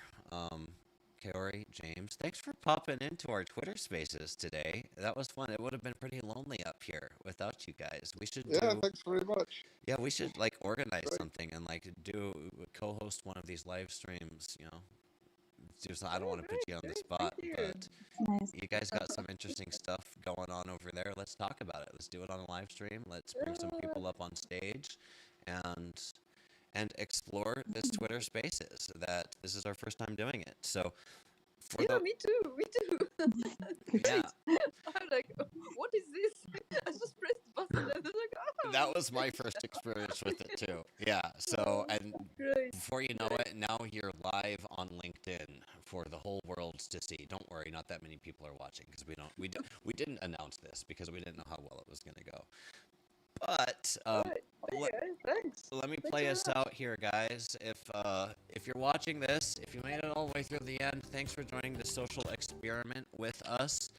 Kaori, James, thanks for popping into our Twitter spaces today. That was fun. It would have been pretty lonely up here without you guys. We should Yeah, do, thanks very much. yeah, we should like organize Great. something and like do co-host one of these live streams, you know. I don't want to put you on the spot, Thank you. but Nice. you guys got some interesting stuff going on over there. Let's talk about it. Let's do it on a live stream. Let's bring some people up on stage and explore this Twitter Spaces. That this is our first time doing it. So for Yeah, the me too. Me too. yeah, I'm like, what is this? I just pressed the button and I was like, oh, that was my first experience with it too. Yeah. So and great. before you know it, now you're live on LinkedIn for the whole world to see. Don't worry, not that many people are watching because we didn't announce this because we didn't know how well it was going to go. But Right. let, Okay, thanks. let me Thanks play very us much. out here, guys. If you're watching this, if you made it all the way through the end, thanks for joining the social experiment with us.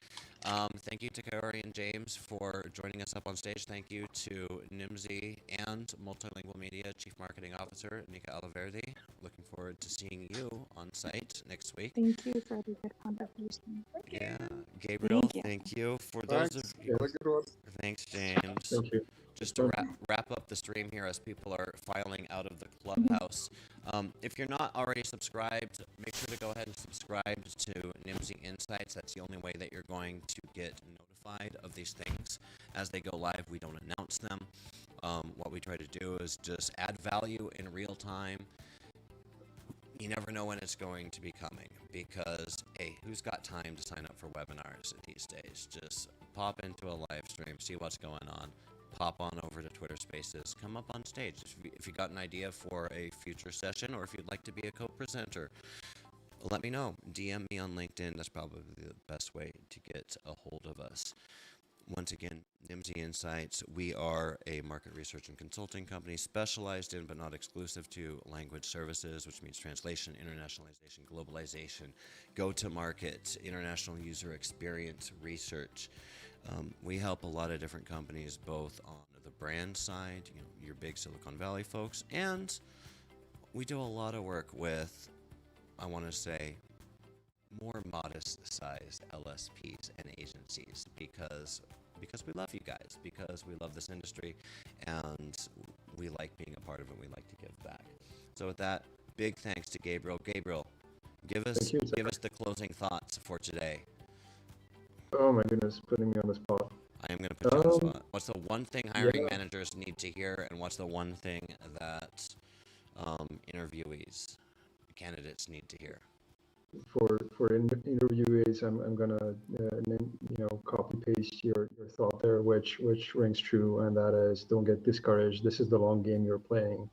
Thank you to Kaori and James for joining us up on stage. Thank you to Nimdzi and Multilingual Media Chief Marketing Officer Nika Alaverdi. Looking forward to seeing you on site next week. Thank you for the good conversation. Yeah, Gabriel, Thank you. thank you. For those Thanks. of you, Have a good one. thanks, James. Thank you. Just to wrap up the stream here as people are filing out of the clubhouse. If you're not already subscribed, make sure to go ahead and subscribe to Nimdzi Insights. That's the only way that you're going to get notified of these things as they go live. We don't announce them. What we try to do is just add value in real time. You never know when it's going to be coming because, hey, who's got time to sign up for webinars these days? Just pop into a live stream, see what's going on. Pop on over to Twitter Spaces, come up on stage. If you got an idea for a future session or if you'd like to be a co-presenter, let me know. DM me on LinkedIn. That's probably the best way to get a hold of us. Once again, Nimdzi Insights, we are a market research and consulting company specialized in but not exclusive to language services, which means translation, internationalization, globalization, go-to-market, international user experience research. We help a lot of different companies, both on the brand side, you know, your big Silicon Valley folks, and we do a lot of work with, I want to say, more modest-sized LSPs and agencies because we love you guys, because we love this industry, and we like being a part of it. We like to give back. So with that, big thanks to Gabriel. Gabriel, give us the closing thoughts for today. Oh my goodness, putting me on the spot. I am going to put you on the spot. What's the one thing hiring managers need to hear, and what's the one thing that candidates need to hear? For interviewees, I'm gonna copy paste your thought there, which rings true, and that is, don't get discouraged. This is the long game you're playing.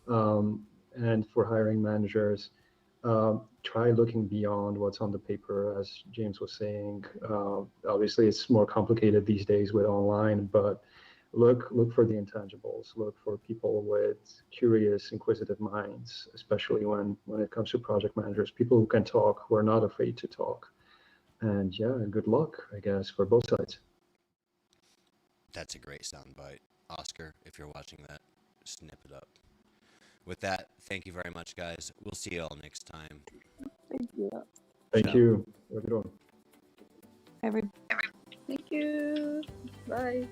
And for hiring managers, try looking beyond what's on the paper, as James was saying. Obviously, it's more complicated these days with online, but look for the intangibles. Look for people with curious, inquisitive minds, especially when it comes to project managers, people who can talk, who are not afraid to talk. And yeah, good luck, I guess, for both sides. That's a great soundbite. Oscar, if you're watching that, snip it up. With that, thank you very much, guys. We'll see you all next time. Thank you. Thank you. Have a good one. Every Thank you. Bye.